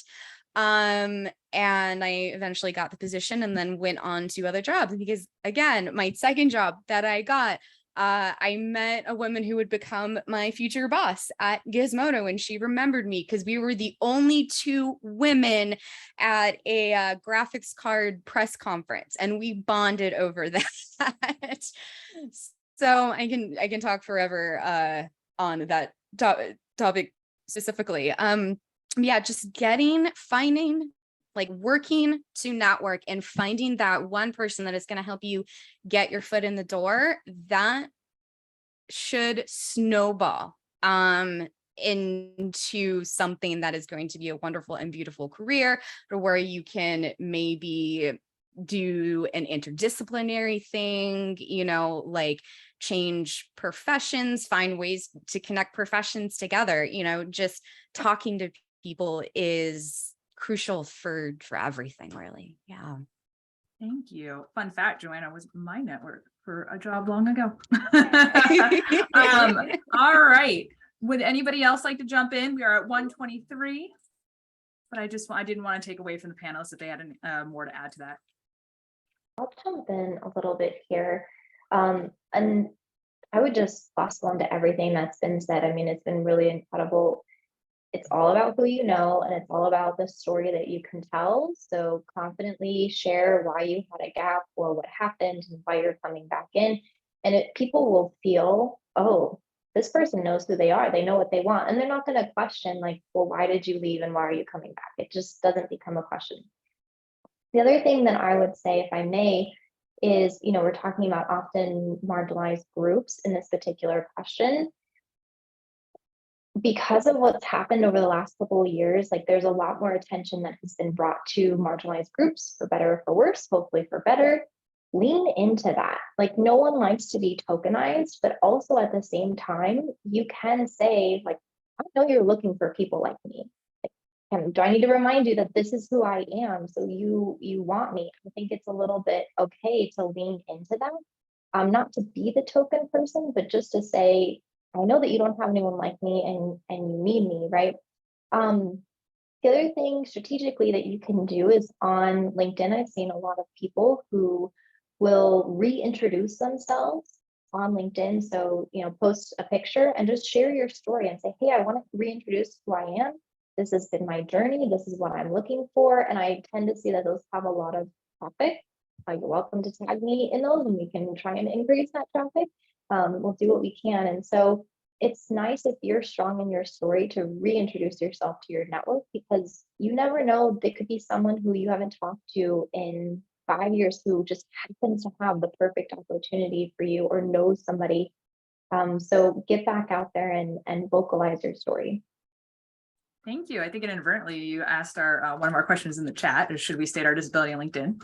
And I eventually got the position and then went on to other jobs, because again, my second job that I got, I met a woman who would become my future boss at Gizmodo, and she remembered me because we were the only 2 women at a graphics card press conference, and we bonded over that. So I can talk forever on that topic specifically. Yeah, just finding like working to network and finding that one person that is going to help you get your foot in the door, that should snowball into something that is going to be a wonderful and beautiful career, or where you can maybe do an interdisciplinary thing, like change professions, find ways to connect professions together. Just talking to people is crucial for everything, really. Yeah. Thank you. Fun fact, Joanna was my network for a job long ago. All right. Would anybody else like to jump in? We are at 1:23, but I didn't want to take away from the panelists if they had more to add to that. I'll jump in a little bit here. And I would just bustle into everything that's been said. I mean, it's been really incredible. It's all about who you know, and it's all about the story that you can tell. So confidently share why you had a gap or what happened and why you're coming back in. And people will feel, oh, this person knows who they are. They know what they want. And they're not going to question like, well, why did you leave and why are you coming back? It just doesn't become a question. The other thing that I would say, if I may, is, we're talking about often marginalized groups in this particular question. Because of what's happened over the last couple of years, like there's a lot more attention that has been brought to marginalized groups, for better or for worse, hopefully for better. Lean into that. Like no one likes to be tokenized, but also at the same time, you can say like, I know you're looking for people like me. Do I need to remind you that this is who I am? So you want me. I think it's a little bit okay to lean into that. Not to be the token person, but just to say, I know that you don't have anyone like me and you need me, right? The other thing strategically that you can do is on LinkedIn, I've seen a lot of people who will reintroduce themselves on LinkedIn. So, post a picture and just share your story and say, hey, I want to reintroduce who I am. This has been my journey. This is what I'm looking for. And I tend to see that those have a lot of traffic. You're welcome to tag me in those and we can try and increase that traffic. We'll do what we can. And so it's nice if you're strong in your story to reintroduce yourself to your network, because you never know, there could be someone who you haven't talked to in 5 years who just happens to have the perfect opportunity for you or knows somebody. So get back out there and vocalize your story. Thank you. I think inadvertently you asked our one of our questions in the chat is, should we state our disability on LinkedIn?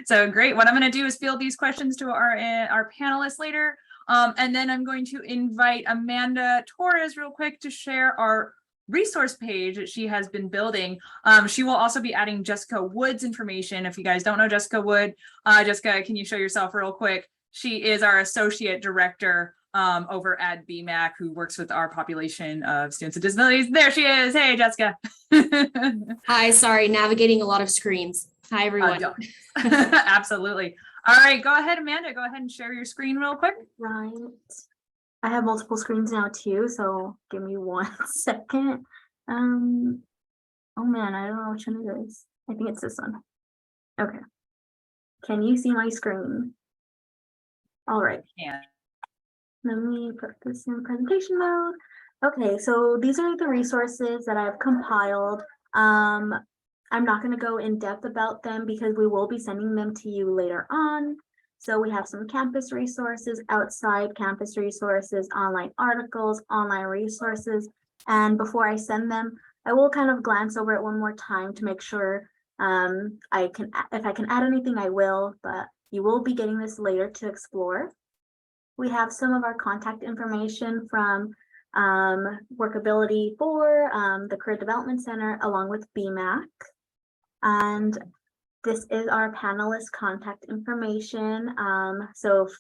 So great. What I'm going to do is field these questions to our panelists later. And then I'm going to invite Amanda Torres real quick to share our resource page that she has been building. She will also be adding Jessica Wood's information. If you guys don't know Jessica Wood, Jessica, can you show yourself real quick? She is our associate director over at BMAC, who works with our population of students with disabilities. There she is. Hey, Jessica. Hi, sorry, navigating a lot of screens. Hi, everyone. Absolutely. All right, go ahead, Amanda. Go ahead and share your screen real quick. Right. I have multiple screens now too, so give me 1 second. Oh man, I don't know which one it is. I think it's this one. Okay. Can you see my screen? All right. Yeah. Let me put this in presentation mode. Okay, so these are the resources that I've compiled. I'm not going to go in depth about them because we will be sending them to you later on. So we have some campus resources, outside campus resources, online articles, online resources. And before I send them, I will kind of glance over it one more time to make sure if I can add anything, I will, but you will be getting this later to explore. We have some of our contact information from Workability 4, the Career Development Center, along with BMAC. And this is our panelist contact information. So if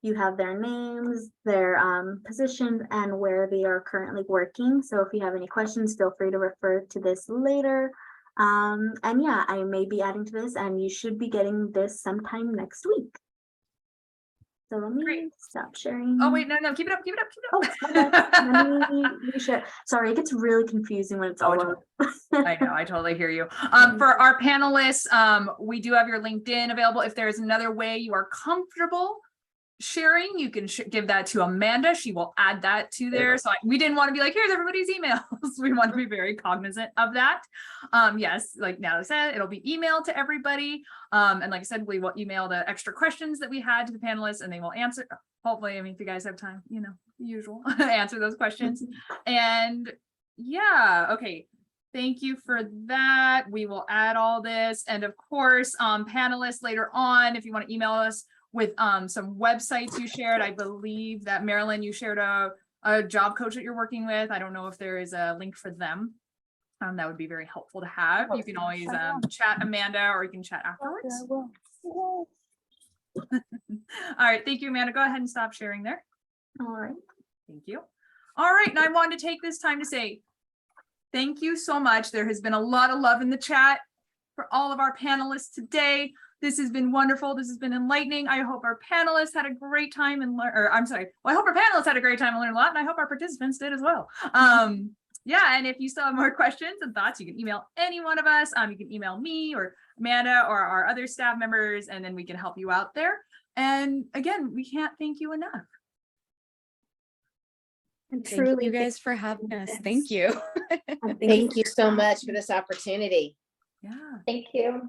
you have their names, their positions, and where they are currently working. So if you have any questions, feel free to refer to this later. And yeah, I may be adding to this, and you should be getting this sometime next week. So let me stop sharing. Oh wait, no, keep it up. Oh, let me share. Sorry, it gets really confusing when it's all over. I know, I totally hear you. For our panelists, we do have your LinkedIn available. If there's another way you are comfortable sharing, you can give that to Amanda. She will add that to there. So we didn't want to be like, here's everybody's emails. We want to be very cognizant of that. Yes, like Natalie said, it'll be emailed to everybody. And like I said, we will email the extra questions that we had to the panelists and they will answer. Hopefully, I mean, if you guys have time, you know, the usual, answer those questions. And yeah, okay. Thank you for that. We will add all this. And of course, panelists later on, if you want to email us with some websites you shared, I believe that Marilyn, you shared a job coach that you're working with. I don't know if there is a link for them. That would be very helpful to have. You can always chat Amanda or you can chat afterwards. All right, thank you, Amanda. Go ahead and stop sharing there. All right. Thank you. All right, and I wanted to take this time to say thank you so much. There has been a lot of love in the chat for all of our panelists today. This has been wonderful. This has been enlightening. I hope our panelists had a great time and learn, or I'm sorry. Well, I hope our panelists had a great time and learned a lot, and I hope our participants did as well. Yeah, and if you still have more questions and thoughts, you can email any one of us. You can email me or Amanda or our other staff members, and then we can help you out there. And again, we can't thank you enough. And Thank truly, you guys for having us. Thank you. Thank you so much for this opportunity. Yeah. Thank you.